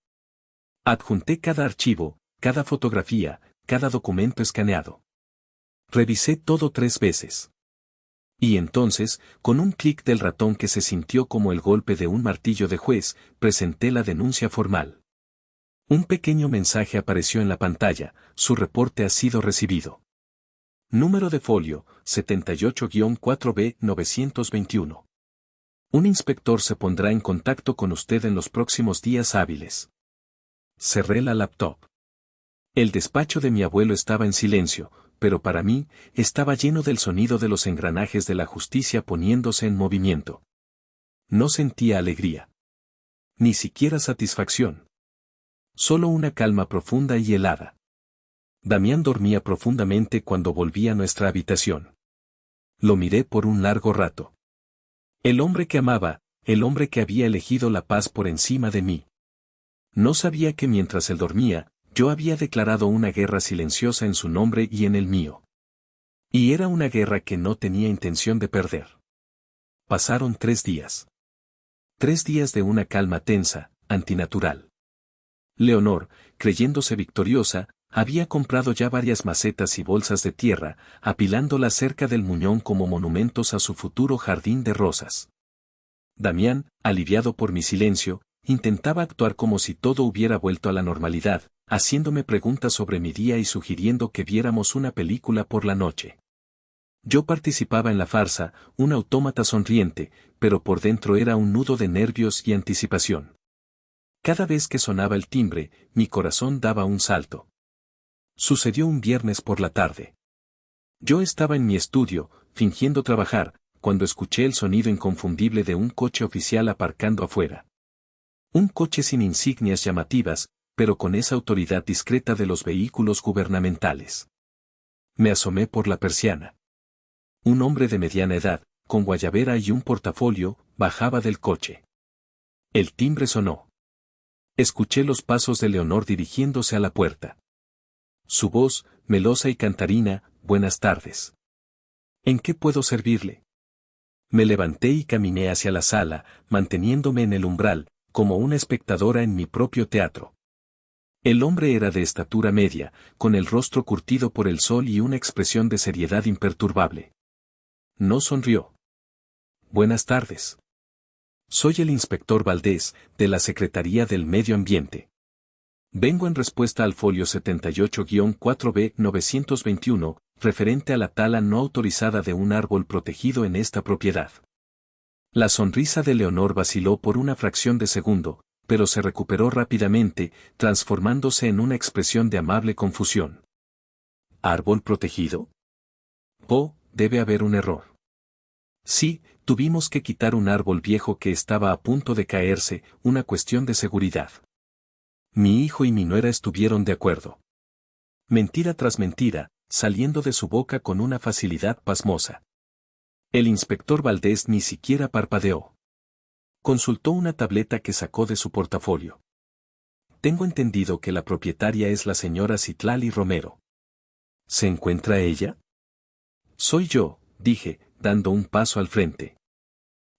Adjunté cada archivo, cada fotografía, cada documento escaneado. Revisé todo 3 veces. Y entonces, con un clic del ratón que se sintió como el golpe de un martillo de juez, presenté la denuncia formal. Un pequeño mensaje apareció en la pantalla: su reporte ha sido recibido. Número de folio, 78-4B 921. Un inspector se pondrá en contacto con usted en los próximos días hábiles. Cerré la laptop. El despacho de mi abuelo estaba en silencio, pero para mí, estaba lleno del sonido de los engranajes de la justicia poniéndose en movimiento. No sentía alegría. Ni siquiera satisfacción. Solo una calma profunda y helada. Damián dormía profundamente cuando volví a nuestra habitación. Lo miré por un largo rato. El hombre que amaba, el hombre que había elegido la paz por encima de mí. No sabía que mientras él dormía, yo había declarado una guerra silenciosa en su nombre y en el mío. Y era una guerra que no tenía intención de perder. Pasaron 3 días. 3 días de una calma tensa, antinatural. Leonor, creyéndose victoriosa, había comprado ya varias macetas y bolsas de tierra, apilándolas cerca del muñón como monumentos a su futuro jardín de rosas. Damián, aliviado por mi silencio, intentaba actuar como si todo hubiera vuelto a la normalidad, haciéndome preguntas sobre mi día y sugiriendo que viéramos una película por la noche. Yo participaba en la farsa, un autómata sonriente, pero por dentro era un nudo de nervios y anticipación. Cada vez que sonaba el timbre, mi corazón daba un salto. Sucedió un viernes por la tarde. Yo estaba en mi estudio, fingiendo trabajar, cuando escuché el sonido inconfundible de un coche oficial aparcando afuera. Un coche sin insignias llamativas, pero con esa autoridad discreta de los vehículos gubernamentales. Me asomé por la persiana. Un hombre de mediana edad, con guayabera y un portafolio, bajaba del coche. El timbre sonó. Escuché los pasos de Leonor dirigiéndose a la puerta. Su voz, melosa y cantarina: buenas tardes. ¿En qué puedo servirle? Me levanté y caminé hacia la sala, manteniéndome en el umbral, como una espectadora en mi propio teatro. El hombre era de estatura media, con el rostro curtido por el sol y una expresión de seriedad imperturbable. No sonrió. Buenas tardes. Soy el inspector Valdés, de la Secretaría del Medio Ambiente. Vengo en respuesta al folio 78-4B 921, referente a la tala no autorizada de un árbol protegido en esta propiedad. La sonrisa de Leonor vaciló por una fracción de segundo, pero se recuperó rápidamente, transformándose en una expresión de amable confusión. ¿Árbol protegido? Oh, debe haber un error. Sí, tuvimos que quitar un árbol viejo que estaba a punto de caerse, una cuestión de seguridad. Mi hijo y mi nuera estuvieron de acuerdo. Mentira tras mentira, saliendo de su boca con una facilidad pasmosa. El inspector Valdés ni siquiera parpadeó. Consultó una tableta que sacó de su portafolio. Tengo entendido que la propietaria es la señora Citlali Romero. ¿Se encuentra ella? Soy yo, dije, dando un paso al frente.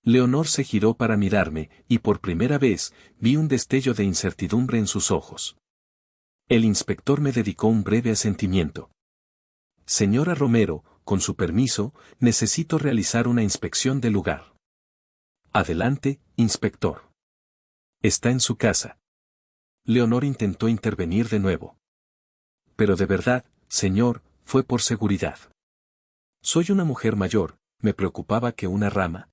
Leonor se giró para mirarme, y por primera vez, vi un destello de incertidumbre en sus ojos. El inspector me dedicó un breve asentimiento. Señora Romero, con su permiso, necesito realizar una inspección del lugar. Adelante, inspector. Está en su casa. Leonor intentó intervenir de nuevo. Pero de verdad, señor, fue por seguridad. Soy una mujer mayor, me preocupaba que una rama.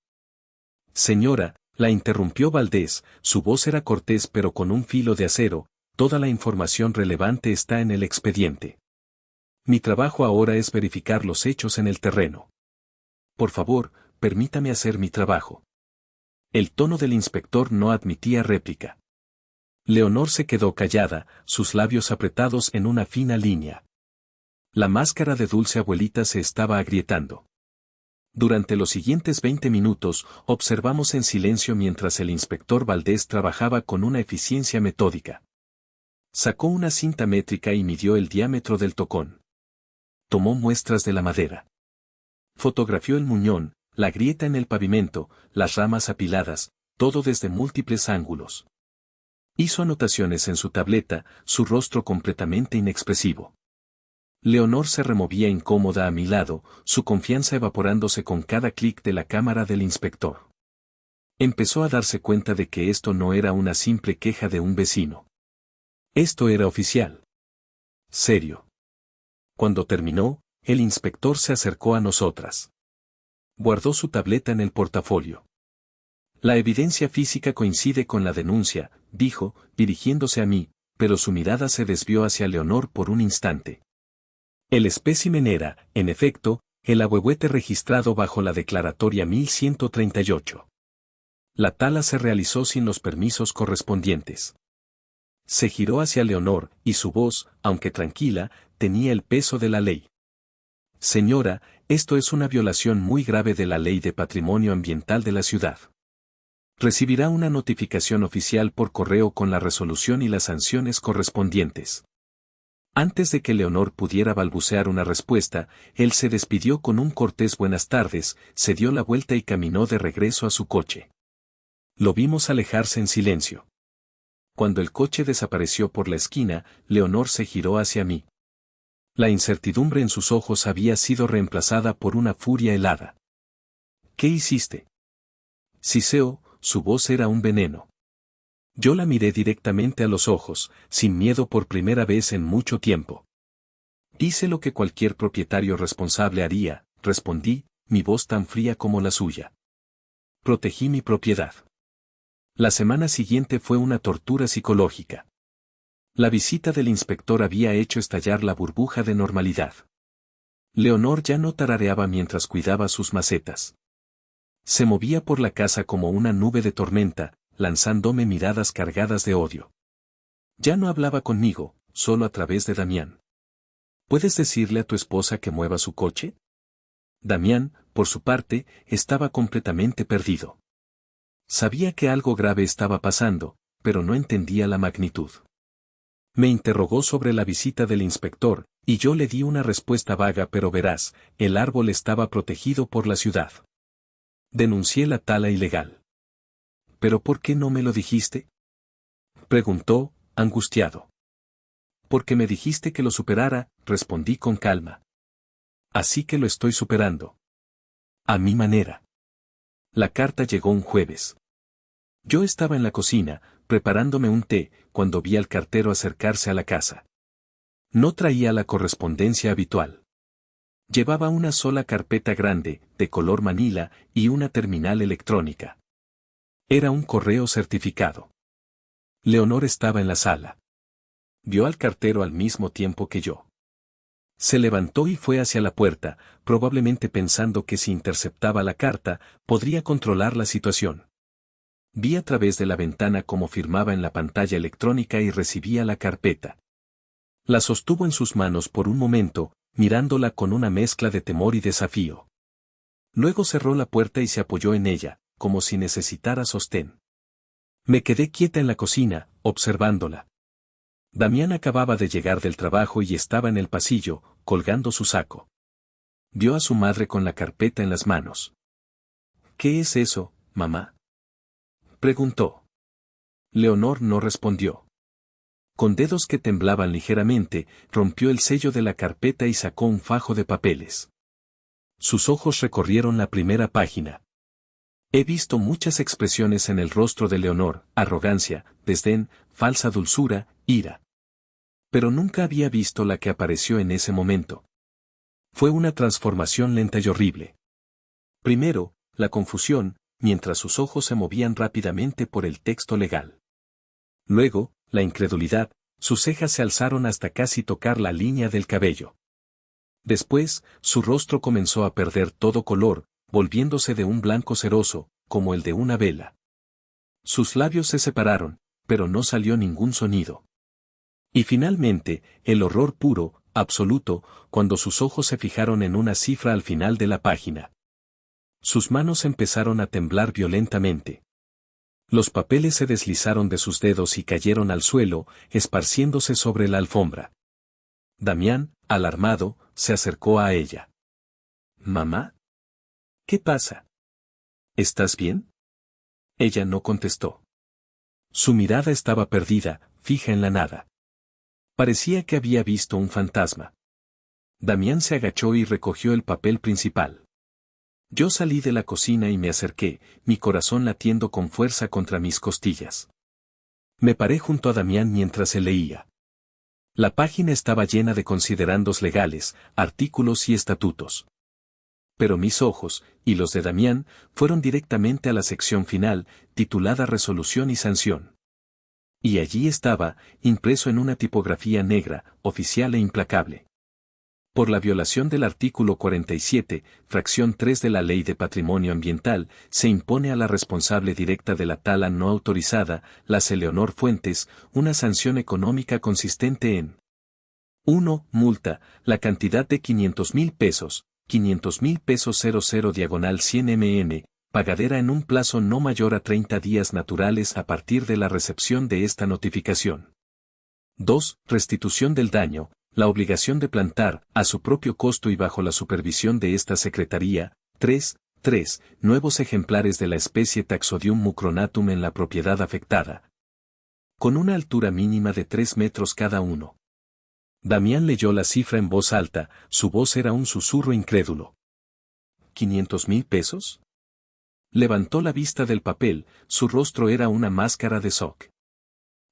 Señora, La interrumpió Valdés, su voz era cortés pero con un filo de acero, toda la información relevante está en el expediente. Mi trabajo ahora es verificar los hechos en el terreno. Por favor, permítame hacer mi trabajo. El tono del inspector no admitía réplica. Leonor se quedó callada, sus labios apretados en una fina línea. La máscara de dulce abuelita se estaba agrietando. Durante los siguientes 20 minutos, observamos en silencio mientras el inspector Valdés trabajaba con una eficiencia metódica. Sacó una cinta métrica y midió el diámetro del tocón. Tomó muestras de la madera. Fotografió el muñón, la grieta en el pavimento, las ramas apiladas, todo desde múltiples ángulos. Hizo anotaciones en su tableta, su rostro completamente inexpresivo. Leonor se removía incómoda a mi lado, su confianza evaporándose con cada clic de la cámara del inspector. Empezó a darse cuenta de que esto no era una simple queja de un vecino. Esto era oficial. Serio. Cuando terminó, el inspector se acercó a nosotras. Guardó su tableta en el portafolio. La evidencia física coincide con la denuncia, dijo, dirigiéndose a mí, pero su mirada se desvió hacia Leonor por un instante. El espécimen era, en efecto, el ahuehuete registrado bajo la declaratoria 1138. La tala se realizó sin los permisos correspondientes. Se giró hacia Leonor, y su voz, aunque tranquila, tenía el peso de la ley. Señora, esto es una violación muy grave de la Ley de Patrimonio Ambiental de la ciudad. Recibirá una notificación oficial por correo con la resolución y las sanciones correspondientes. Antes de que Leonor pudiera balbucear una respuesta, él se despidió con un cortés buenas tardes, se dio la vuelta y caminó de regreso a su coche. Lo vimos alejarse en silencio. Cuando el coche desapareció por la esquina, Leonor se giró hacia mí. La incertidumbre en sus ojos había sido reemplazada por una furia helada. ¿Qué hiciste? Siseo, su voz era un veneno. Yo la miré directamente a los ojos, sin miedo por primera vez en mucho tiempo. Hice lo que cualquier propietario responsable haría, respondí, mi voz tan fría como la suya. Protegí mi propiedad. La semana siguiente fue una tortura psicológica. La visita del inspector había hecho estallar la burbuja de normalidad. Leonor ya no tarareaba mientras cuidaba sus macetas. Se movía por la casa como una nube de tormenta, lanzándome miradas cargadas de odio. Ya no hablaba conmigo, solo a través de Damián. ¿Puedes decirle a tu esposa que mueva su coche? Damián, por su parte, estaba completamente perdido. Sabía que algo grave estaba pasando, pero no entendía la magnitud. Me interrogó sobre la visita del inspector, y yo le di una respuesta vaga pero veraz, el árbol estaba protegido por la ciudad. Denuncié la tala ilegal. ¿Pero por qué no me lo dijiste? Preguntó, angustiado. Porque me dijiste que lo superara, respondí con calma. Así que lo estoy superando. A mi manera. La carta llegó un jueves. Yo estaba en la cocina, preparándome un té, cuando vi al cartero acercarse a la casa. No traía la correspondencia habitual. Llevaba una sola carpeta grande, de color manila, y una terminal electrónica. Era un correo certificado. Leonor estaba en la sala. Vio al cartero al mismo tiempo que yo. Se levantó y fue hacia la puerta, probablemente pensando que si interceptaba la carta, podría controlar la situación. Vi a través de la ventana cómo firmaba en la pantalla electrónica y recibía la carpeta. La sostuvo en sus manos por un momento, mirándola con una mezcla de temor y desafío. Luego cerró la puerta y se apoyó en ella, como si necesitara sostén. Me quedé quieta en la cocina, observándola. Damián acababa de llegar del trabajo y estaba en el pasillo, colgando su saco. Vio a su madre con la carpeta en las manos. ¿Qué es eso, mamá? Preguntó. Leonor no respondió. Con dedos que temblaban ligeramente, rompió el sello de la carpeta y sacó un fajo de papeles. Sus ojos recorrieron la primera página. He visto muchas expresiones en el rostro de Leonor, arrogancia, desdén, falsa dulzura, ira. Pero nunca había visto la que apareció en ese momento. Fue una transformación lenta y horrible. Primero, la confusión, mientras sus ojos se movían rápidamente por el texto legal. Luego, la incredulidad, sus cejas se alzaron hasta casi tocar la línea del cabello. Después, su rostro comenzó a perder todo color, volviéndose de un blanco ceroso, como el de una vela. Sus labios se separaron, pero no salió ningún sonido. Y finalmente, el horror puro, absoluto, cuando sus ojos se fijaron en una cifra al final de la página. Sus manos empezaron a temblar violentamente. Los papeles se deslizaron de sus dedos y cayeron al suelo, esparciéndose sobre la alfombra. Damián, alarmado, se acercó a ella. «¿Mamá? ¿Qué pasa? ¿Estás bien?» Ella no contestó. Su mirada estaba perdida, fija en la nada. Parecía que había visto un fantasma. Damián se agachó y recogió el papel principal. Yo salí de la cocina y me acerqué, mi corazón latiendo con fuerza contra mis costillas. Me paré junto a Damián mientras se leía. La página estaba llena de considerandos legales, artículos y estatutos. Pero mis ojos, y los de Damián, fueron directamente a la sección final, titulada Resolución y Sanción. Y allí estaba, impreso en una tipografía negra, oficial e implacable. Por la violación del artículo 47, fracción 3 de la Ley de Patrimonio Ambiental, se impone a la responsable directa de la tala no autorizada, la Eleonor Fuentes, una sanción económica consistente en 1. Multa, la cantidad de 500,000 pesos, 500,000 pesos 00/100 mn, pagadera en un plazo no mayor a 30 días naturales a partir de la recepción de esta notificación. 2. Restitución del daño, la obligación de plantar, a su propio costo y bajo la supervisión de esta Secretaría. 3. Nuevos ejemplares de la especie Taxodium mucronatum en la propiedad afectada, con una altura mínima de 3 metros cada uno. Damián leyó la cifra en voz alta, su voz era un susurro incrédulo. ¿500,000 pesos? Levantó la vista del papel, su rostro era una máscara de shock.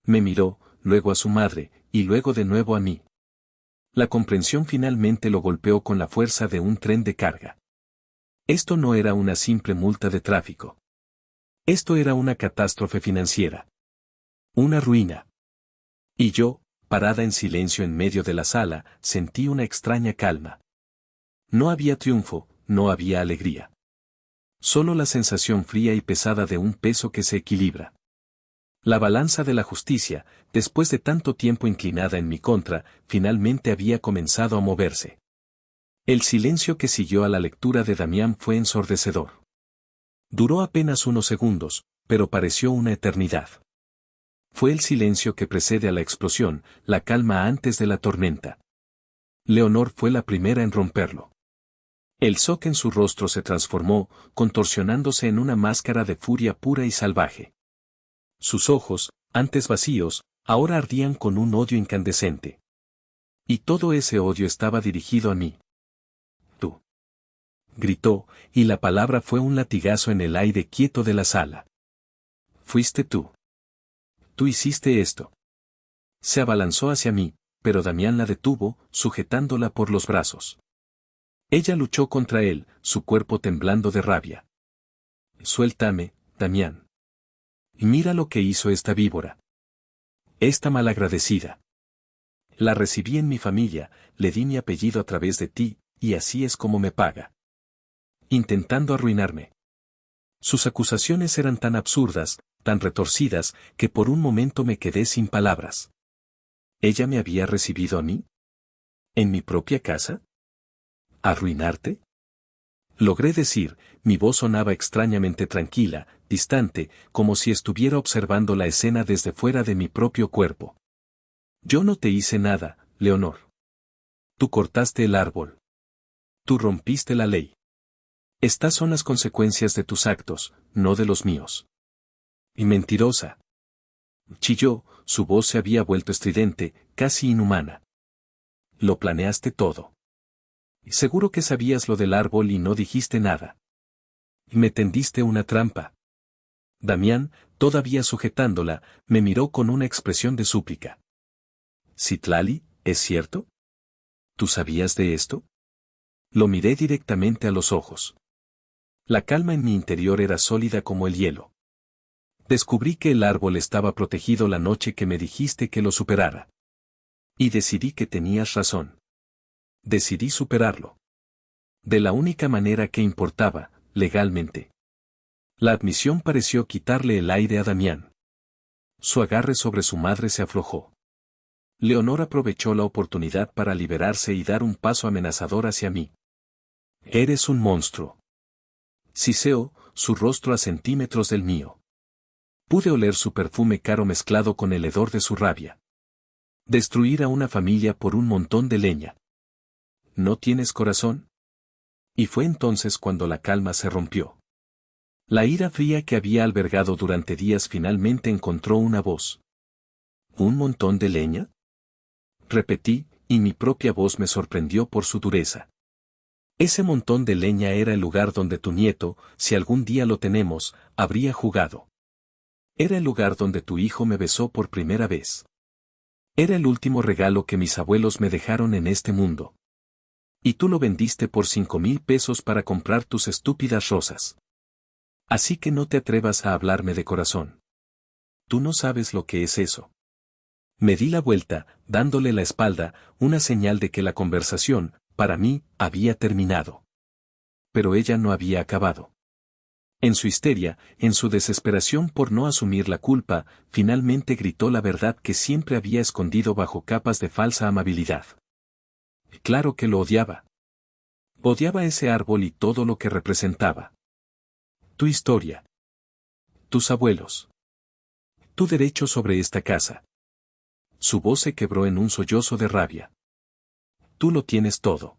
Me miró, luego a su madre, y luego de nuevo a mí. La comprensión finalmente lo golpeó con la fuerza de un tren de carga. Esto no era una simple multa de tráfico. Esto era una catástrofe financiera. Una ruina. Y yo, parada en silencio en medio de la sala, sentí una extraña calma. No había triunfo, no había alegría. Solo la sensación fría y pesada de un peso que se equilibra. La balanza de la justicia, después de tanto tiempo inclinada en mi contra, finalmente había comenzado a moverse. El silencio que siguió a la lectura de Damián fue ensordecedor. Duró apenas unos segundos, pero pareció una eternidad. Fue el silencio que precede a la explosión, la calma antes de la tormenta. Leonor fue la primera en romperlo. El shock en su rostro se transformó, contorsionándose en una máscara de furia pura y salvaje. Sus ojos, antes vacíos, ahora ardían con un odio incandescente. Y todo ese odio estaba dirigido a mí. Tú. Gritó, y la palabra fue un latigazo en el aire quieto de la sala. Fuiste tú. Tú hiciste esto. Se abalanzó hacia mí, pero Damián la detuvo, sujetándola por los brazos. Ella luchó contra él, su cuerpo temblando de rabia. Suéltame, Damián. Y mira lo que hizo esta víbora. Esta malagradecida. La recibí en mi familia, le di mi apellido a través de ti, y así es como me paga. Intentando arruinarme. Sus acusaciones eran tan absurdas, tan retorcidas, que por un momento me quedé sin palabras. ¿Ella me había recibido a mí? ¿En mi propia casa? ¿Arruinarte? Logré decir, mi voz sonaba extrañamente tranquila, distante, como si estuviera observando la escena desde fuera de mi propio cuerpo. Yo no te hice nada, Leonor. Tú cortaste el árbol. Tú rompiste la ley. Estas son las consecuencias de tus actos, no de los míos. Y mentirosa. Chilló, su voz se había vuelto estridente, casi inhumana. Lo planeaste todo. Seguro que sabías lo del árbol y no dijiste nada. Y me tendiste una trampa. Damián, todavía sujetándola, me miró con una expresión de súplica. Citlali, ¿es cierto? ¿Tú sabías de esto? Lo miré directamente a los ojos. La calma en mi interior era sólida como el hielo. Descubrí que el árbol estaba protegido la noche que me dijiste que lo superara. Y decidí que tenías razón. Decidí superarlo. De la única manera que importaba, legalmente. La admisión pareció quitarle el aire a Damián. Su agarre sobre su madre se aflojó. Leonor aprovechó la oportunidad para liberarse y dar un paso amenazador hacia mí. Eres un monstruo. Siseó, su rostro a centímetros del mío. Pude oler su perfume caro mezclado con el hedor de su rabia. Destruir a una familia por un montón de leña. ¿No tienes corazón? Y fue entonces cuando la calma se rompió. La ira fría que había albergado durante días finalmente encontró una voz. ¿Un montón de leña? Repetí, y mi propia voz me sorprendió por su dureza. Ese montón de leña era el lugar donde tu nieto, si algún día lo tenemos, habría jugado. Era el lugar donde tu hijo me besó por primera vez. Era el último regalo que mis abuelos me dejaron en este mundo. Y tú lo vendiste por 5,000 pesos para comprar tus estúpidas rosas. Así que no te atrevas a hablarme de corazón. Tú no sabes lo que es eso. Me di la vuelta, dándole la espalda, una señal de que la conversación, para mí, había terminado. Pero ella no había acabado. En su histeria, en su desesperación por no asumir la culpa, finalmente gritó la verdad que siempre había escondido bajo capas de falsa amabilidad. Claro que lo odiaba. Odiaba ese árbol y todo lo que representaba. Tu historia. Tus abuelos. Tu derecho sobre esta casa. Su voz se quebró en un sollozo de rabia. Tú lo tienes todo.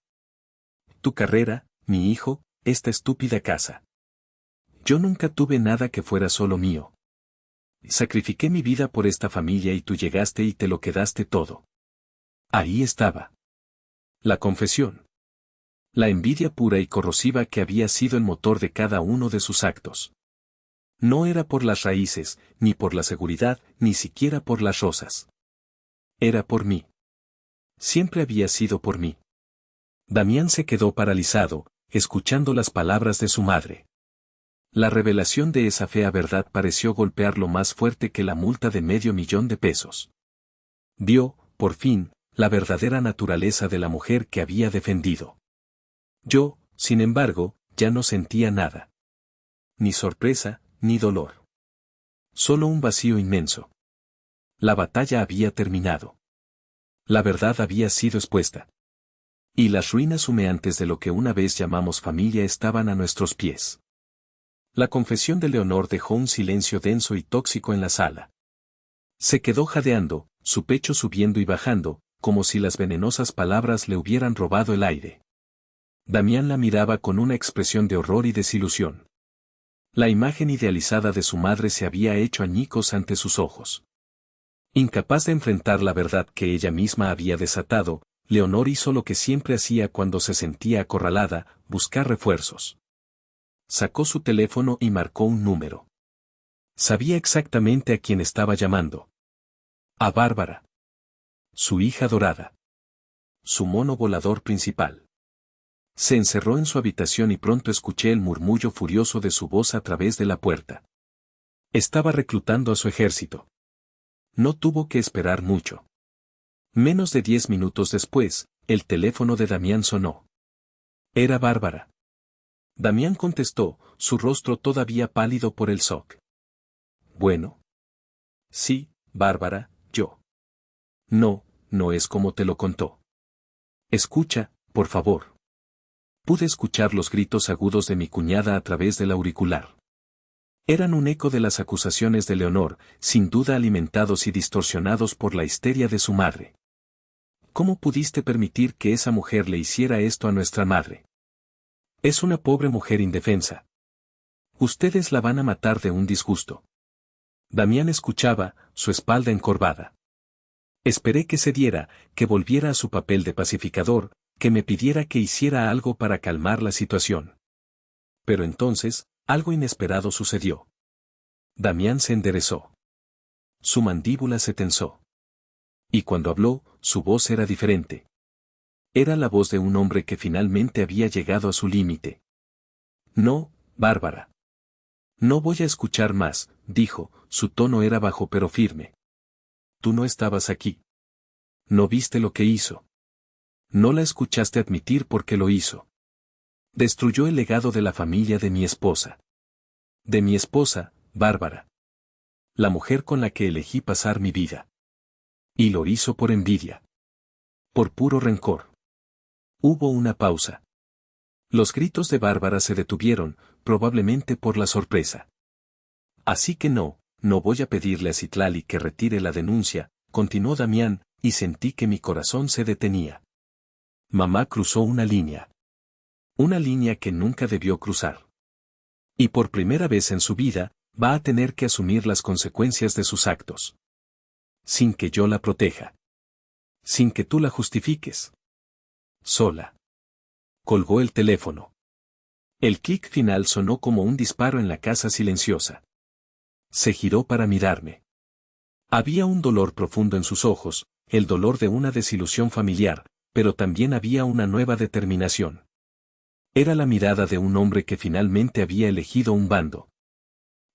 Tu carrera, mi hijo, esta estúpida casa. Yo nunca tuve nada que fuera solo mío. Sacrifiqué mi vida por esta familia y tú llegaste y te lo quedaste todo. Ahí estaba. La confesión. La envidia pura y corrosiva que había sido el motor de cada uno de sus actos. No era por las raíces, ni por la seguridad, ni siquiera por las rosas. Era por mí. Siempre había sido por mí. Damián se quedó paralizado, escuchando las palabras de su madre. La revelación de esa fea verdad pareció golpearlo más fuerte que la multa de $500,000. Vio, por fin, la verdadera naturaleza de la mujer que había defendido. Yo, sin embargo, ya no sentía nada. Ni sorpresa, ni dolor. Solo un vacío inmenso. La batalla había terminado. La verdad había sido expuesta. Y las ruinas humeantes de lo que una vez llamamos familia estaban a nuestros pies. La confesión de Leonor dejó un silencio denso y tóxico en la sala. Se quedó jadeando, su pecho subiendo y bajando, como si las venenosas palabras le hubieran robado el aire. Damián la miraba con una expresión de horror y desilusión. La imagen idealizada de su madre se había hecho añicos ante sus ojos. Incapaz de enfrentar la verdad que ella misma había desatado, Leonor hizo lo que siempre hacía cuando se sentía acorralada, buscar refuerzos. Sacó su teléfono y marcó un número. Sabía exactamente a quién estaba llamando. A Bárbara. Su hija dorada. Su mono volador principal. Se encerró en su habitación y pronto escuché el murmullo furioso de su voz a través de la puerta. Estaba reclutando a su ejército. No tuvo que esperar mucho. Menos de 10 minutos después, el teléfono de Damián sonó. Era Bárbara. Damián contestó, su rostro todavía pálido por el shock. Bueno. Sí, Bárbara, yo. No, no es como te lo contó. Escucha, por favor. Pude escuchar los gritos agudos de mi cuñada a través del auricular. Eran un eco de las acusaciones de Leonor, sin duda alimentados y distorsionados por la histeria de su madre. ¿Cómo pudiste permitir que esa mujer le hiciera esto a nuestra madre? Es una pobre mujer indefensa. Ustedes la van a matar de un disgusto. Damián escuchaba, su espalda encorvada. Esperé que cediera, que volviera a su papel de pacificador, que me pidiera que hiciera algo para calmar la situación. Pero entonces, algo inesperado sucedió. Damián se enderezó. Su mandíbula se tensó. Y cuando habló, su voz era diferente. Era la voz de un hombre que finalmente había llegado a su límite. No, Bárbara. No voy a escuchar más, dijo, su tono era bajo pero firme. Tú no estabas aquí. No viste lo que hizo. No la escuchaste admitir por qué lo hizo. Destruyó el legado de la familia de mi esposa. De mi esposa, Bárbara. La mujer con la que elegí pasar mi vida. Y lo hizo por envidia. Por puro rencor. Hubo una pausa. Los gritos de Bárbara se detuvieron, probablemente por la sorpresa. Así que no voy a pedirle a Citlali que retire la denuncia, continuó Damián, y sentí que mi corazón se detenía. Mamá cruzó una línea. Una línea que nunca debió cruzar. Y por primera vez en su vida, va a tener que asumir las consecuencias de sus actos. Sin que yo la proteja. Sin que tú la justifiques. Sola. Colgó el teléfono. El clic final sonó como un disparo en la casa silenciosa. Se giró para mirarme. Había un dolor profundo en sus ojos, el dolor de una desilusión familiar, pero también había una nueva determinación. Era la mirada de un hombre que finalmente había elegido un bando.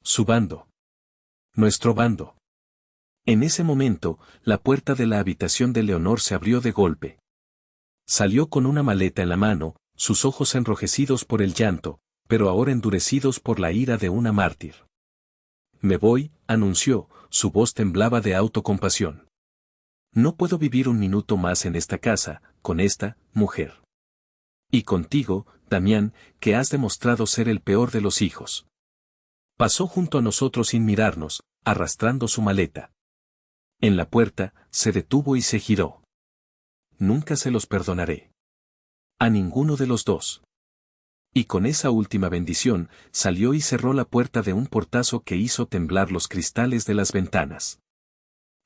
Su bando. Nuestro bando. En ese momento, la puerta de la habitación de Leonor se abrió de golpe. Salió con una maleta en la mano, sus ojos enrojecidos por el llanto, pero ahora endurecidos por la ira de una mártir. Me voy, anunció, su voz temblaba de autocompasión. No puedo vivir un minuto más en esta casa, con esta mujer. Y contigo, Damián, que has demostrado ser el peor de los hijos. Pasó junto a nosotros sin mirarnos, arrastrando su maleta. En la puerta, se detuvo y se giró. Nunca se los perdonaré. A ninguno de los dos. Y con esa última bendición, salió y cerró la puerta de un portazo que hizo temblar los cristales de las ventanas.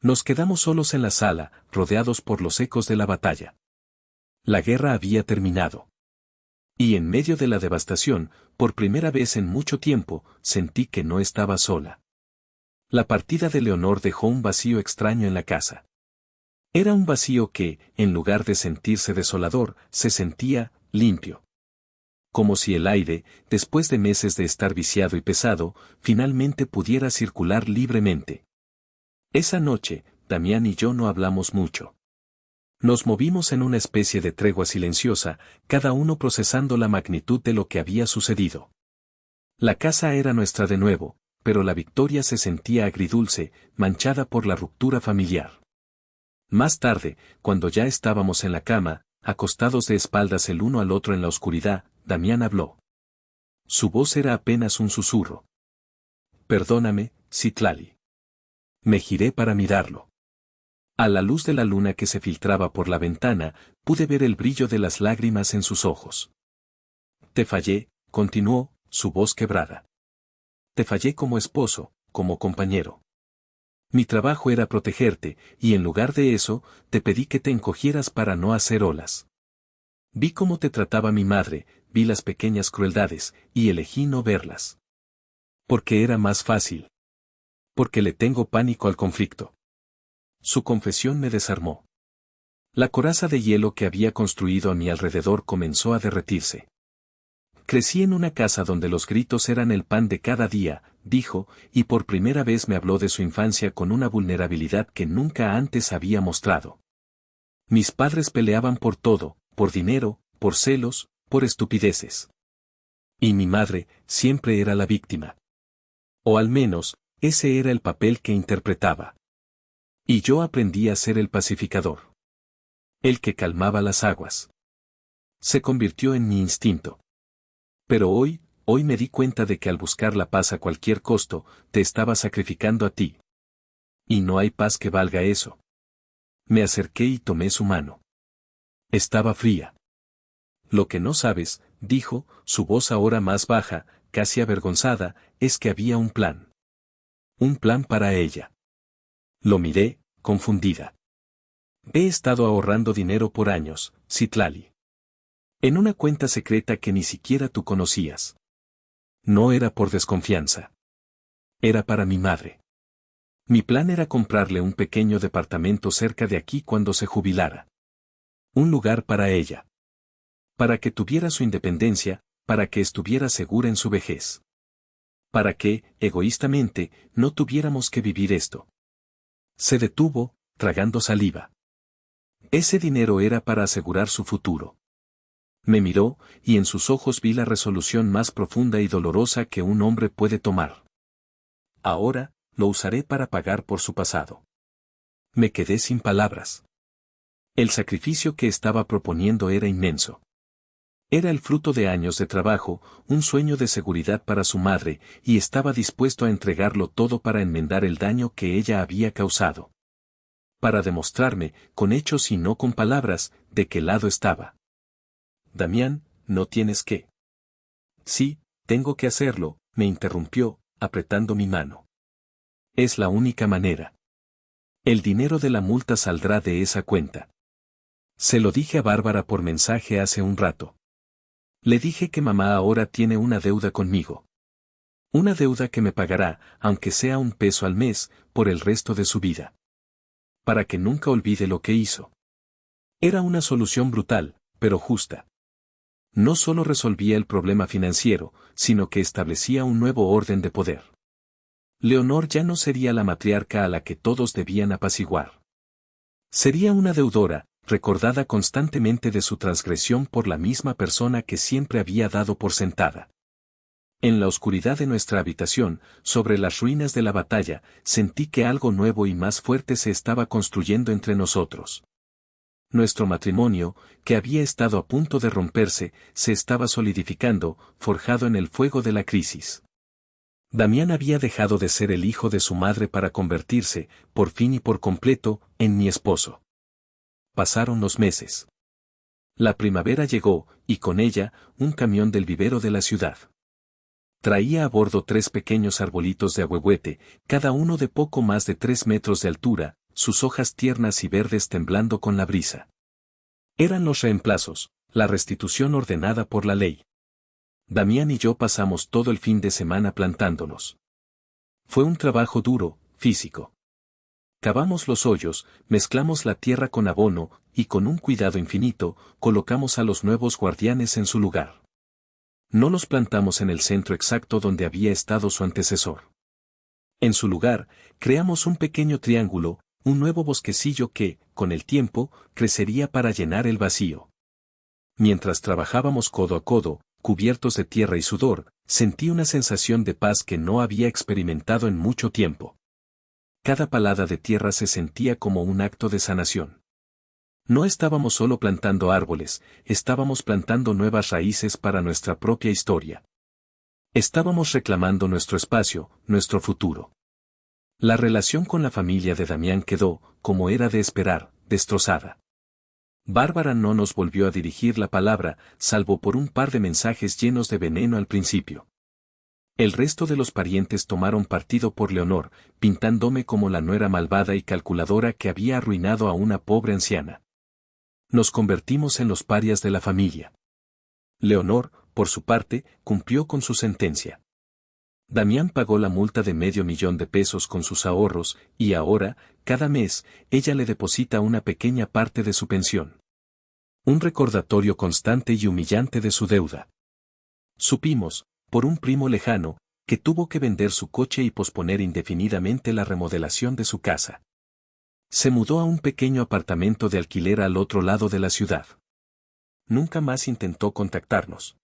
Nos quedamos solos en la sala, rodeados por los ecos de la batalla. La guerra había terminado. Y en medio de la devastación, por primera vez en mucho tiempo, sentí que no estaba sola. La partida de Leonor dejó un vacío extraño en la casa. Era un vacío que, en lugar de sentirse desolador, se sentía limpio. Como si el aire, después de meses de estar viciado y pesado, finalmente pudiera circular libremente. Esa noche, Damián y yo no hablamos mucho. Nos movimos en una especie de tregua silenciosa, cada uno procesando la magnitud de lo que había sucedido. La casa era nuestra de nuevo, pero la victoria se sentía agridulce, manchada por la ruptura familiar. Más tarde, cuando ya estábamos en la cama, acostados de espaldas el uno al otro en la oscuridad, Damián habló. Su voz era apenas un susurro. Perdóname, Citlali. Me giré para mirarlo. A la luz de la luna que se filtraba por la ventana, pude ver el brillo de las lágrimas en sus ojos. Te fallé, continuó, su voz quebrada. Te fallé como esposo, como compañero. Mi trabajo era protegerte, y en lugar de eso, te pedí que te encogieras para no hacer olas. Vi cómo te trataba mi madre, vi las pequeñas crueldades, y elegí no verlas. Porque era más fácil. Porque le tengo pánico al conflicto. Su confesión me desarmó. La coraza de hielo que había construido a mi alrededor comenzó a derretirse. Crecí en una casa donde los gritos eran el pan de cada día, dijo, y por primera vez me habló de su infancia con una vulnerabilidad que nunca antes había mostrado. Mis padres peleaban por todo, por dinero, por celos, por estupideces. Y mi madre, siempre era la víctima. O al menos, ese era el papel que interpretaba. Y yo aprendí a ser el pacificador. El que calmaba las aguas. Se convirtió en mi instinto. Pero hoy me di cuenta de que al buscar la paz a cualquier costo, te estaba sacrificando a ti. Y no hay paz que valga eso. Me acerqué y tomé su mano. Estaba fría. Lo que no sabes, dijo, su voz ahora más baja, casi avergonzada, es que había un plan. Un plan para ella. Lo miré, confundida. He estado ahorrando dinero por años, Citlali. En una cuenta secreta que ni siquiera tú conocías. No era por desconfianza. Era para mi madre. Mi plan era comprarle un pequeño departamento cerca de aquí cuando se jubilara. Un lugar para ella. Para que tuviera su independencia, para que estuviera segura en su vejez. Para que, egoístamente, no tuviéramos que vivir esto. Se detuvo, tragando saliva. Ese dinero era para asegurar su futuro. Me miró, y en sus ojos vi la resolución más profunda y dolorosa que un hombre puede tomar. Ahora, lo usaré para pagar por su pasado. Me quedé sin palabras. El sacrificio que estaba proponiendo era inmenso. Era el fruto de años de trabajo, un sueño de seguridad para su madre, y estaba dispuesto a entregarlo todo para enmendar el daño que ella había causado. Para demostrarme, con hechos y no con palabras, de qué lado estaba. Damián, no tienes que. Sí, tengo que hacerlo, me interrumpió, apretando mi mano. Es la única manera. El dinero de la multa saldrá de esa cuenta. Se lo dije a Bárbara por mensaje hace un rato. Le dije que mamá ahora tiene una deuda conmigo. Una deuda que me pagará, aunque sea $1 al mes, por el resto de su vida. Para que nunca olvide lo que hizo. Era una solución brutal, pero justa. No solo resolvía el problema financiero, sino que establecía un nuevo orden de poder. Leonor ya no sería la matriarca a la que todos debían apaciguar. Sería una deudora, recordada constantemente de su transgresión por la misma persona que siempre había dado por sentada. En la oscuridad de nuestra habitación, sobre las ruinas de la batalla, sentí que algo nuevo y más fuerte se estaba construyendo entre nosotros. Nuestro matrimonio, que había estado a punto de romperse, se estaba solidificando, forjado en el fuego de la crisis. Damián había dejado de ser el hijo de su madre para convertirse, por fin y por completo, en mi esposo. Pasaron los meses. La primavera llegó, y con ella, un camión del vivero de la ciudad. Traía a bordo 3 pequeños arbolitos de ahuehuete, cada uno de poco más de 3 metros de altura, sus hojas tiernas y verdes temblando con la brisa. Eran los reemplazos, la restitución ordenada por la ley. Damián y yo pasamos todo el fin de semana plantándolos. Fue un trabajo duro, físico. Cavamos los hoyos, mezclamos la tierra con abono, y con un cuidado infinito, colocamos a los nuevos guardianes en su lugar. No los plantamos en el centro exacto donde había estado su antecesor. En su lugar, creamos un pequeño triángulo, un nuevo bosquecillo que, con el tiempo, crecería para llenar el vacío. Mientras trabajábamos codo a codo, cubiertos de tierra y sudor, sentí una sensación de paz que no había experimentado en mucho tiempo. Cada palada de tierra se sentía como un acto de sanación. No estábamos solo plantando árboles, estábamos plantando nuevas raíces para nuestra propia historia. Estábamos reclamando nuestro espacio, nuestro futuro. La relación con la familia de Damián quedó, como era de esperar, destrozada. Bárbara no nos volvió a dirigir la palabra, salvo por un par de mensajes llenos de veneno al principio. El resto de los parientes tomaron partido por Leonor, pintándome como la nuera malvada y calculadora que había arruinado a una pobre anciana. Nos convertimos en los parias de la familia. Leonor, por su parte, cumplió con su sentencia. Damián pagó la multa de $500,000 con sus ahorros, y ahora, cada mes, ella le deposita una pequeña parte de su pensión. Un recordatorio constante y humillante de su deuda. Supimos, por un primo lejano, que tuvo que vender su coche y posponer indefinidamente la remodelación de su casa. Se mudó a un pequeño apartamento de alquiler al otro lado de la ciudad. Nunca más intentó contactarnos.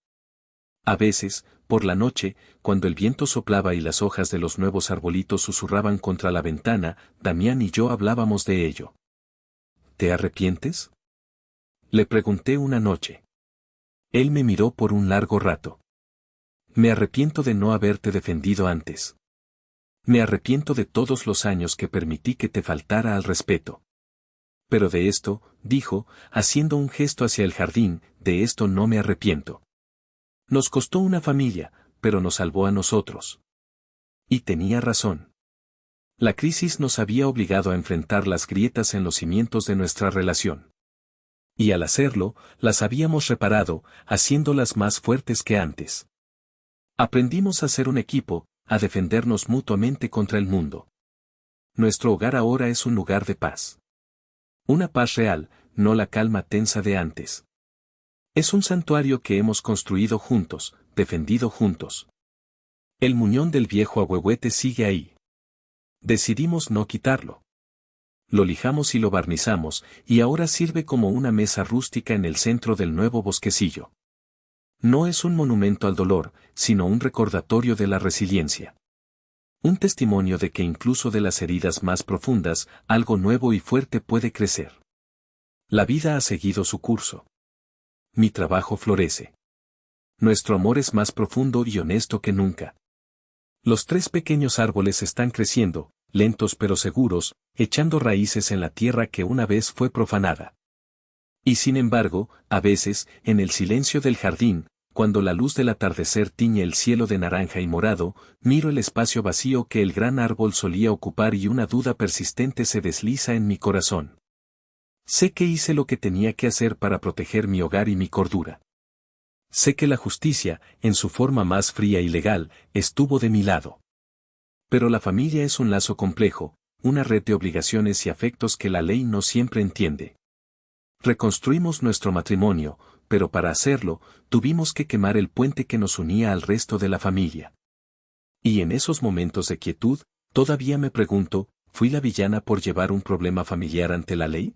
A veces, por la noche, cuando el viento soplaba y las hojas de los nuevos arbolitos susurraban contra la ventana, Damián y yo hablábamos de ello. ¿Te arrepientes? Le pregunté una noche. Él me miró por un largo rato. Me arrepiento de no haberte defendido antes. Me arrepiento de todos los años que permití que te faltara al respeto. Pero de esto, dijo, haciendo un gesto hacia el jardín, de esto no me arrepiento. Nos costó una familia, pero nos salvó a nosotros. Y tenía razón. La crisis nos había obligado a enfrentar las grietas en los cimientos de nuestra relación. Y al hacerlo, las habíamos reparado, haciéndolas más fuertes que antes. Aprendimos a ser un equipo, a defendernos mutuamente contra el mundo. Nuestro hogar ahora es un lugar de paz. Una paz real, no la calma tensa de antes. Es un santuario que hemos construido juntos, defendido juntos. El muñón del viejo ahuehuete sigue ahí. Decidimos no quitarlo. Lo lijamos y lo barnizamos, y ahora sirve como una mesa rústica en el centro del nuevo bosquecillo. No es un monumento al dolor, sino un recordatorio de la resiliencia. Un testimonio de que incluso de las heridas más profundas, algo nuevo y fuerte puede crecer. La vida ha seguido su curso. Mi trabajo florece. Nuestro amor es más profundo y honesto que nunca. Los 3 pequeños árboles están creciendo, lentos pero seguros, echando raíces en la tierra que una vez fue profanada. Y sin embargo, a veces, en el silencio del jardín, cuando la luz del atardecer tiñe el cielo de naranja y morado, miro el espacio vacío que el gran árbol solía ocupar y una duda persistente se desliza en mi corazón. Sé que hice lo que tenía que hacer para proteger mi hogar y mi cordura. Sé que la justicia, en su forma más fría y legal, estuvo de mi lado. Pero la familia es un lazo complejo, una red de obligaciones y afectos que la ley no siempre entiende. Reconstruimos nuestro matrimonio, pero para hacerlo, tuvimos que quemar el puente que nos unía al resto de la familia. Y en esos momentos de quietud, todavía me pregunto, ¿fui la villana por llevar un problema familiar ante la ley?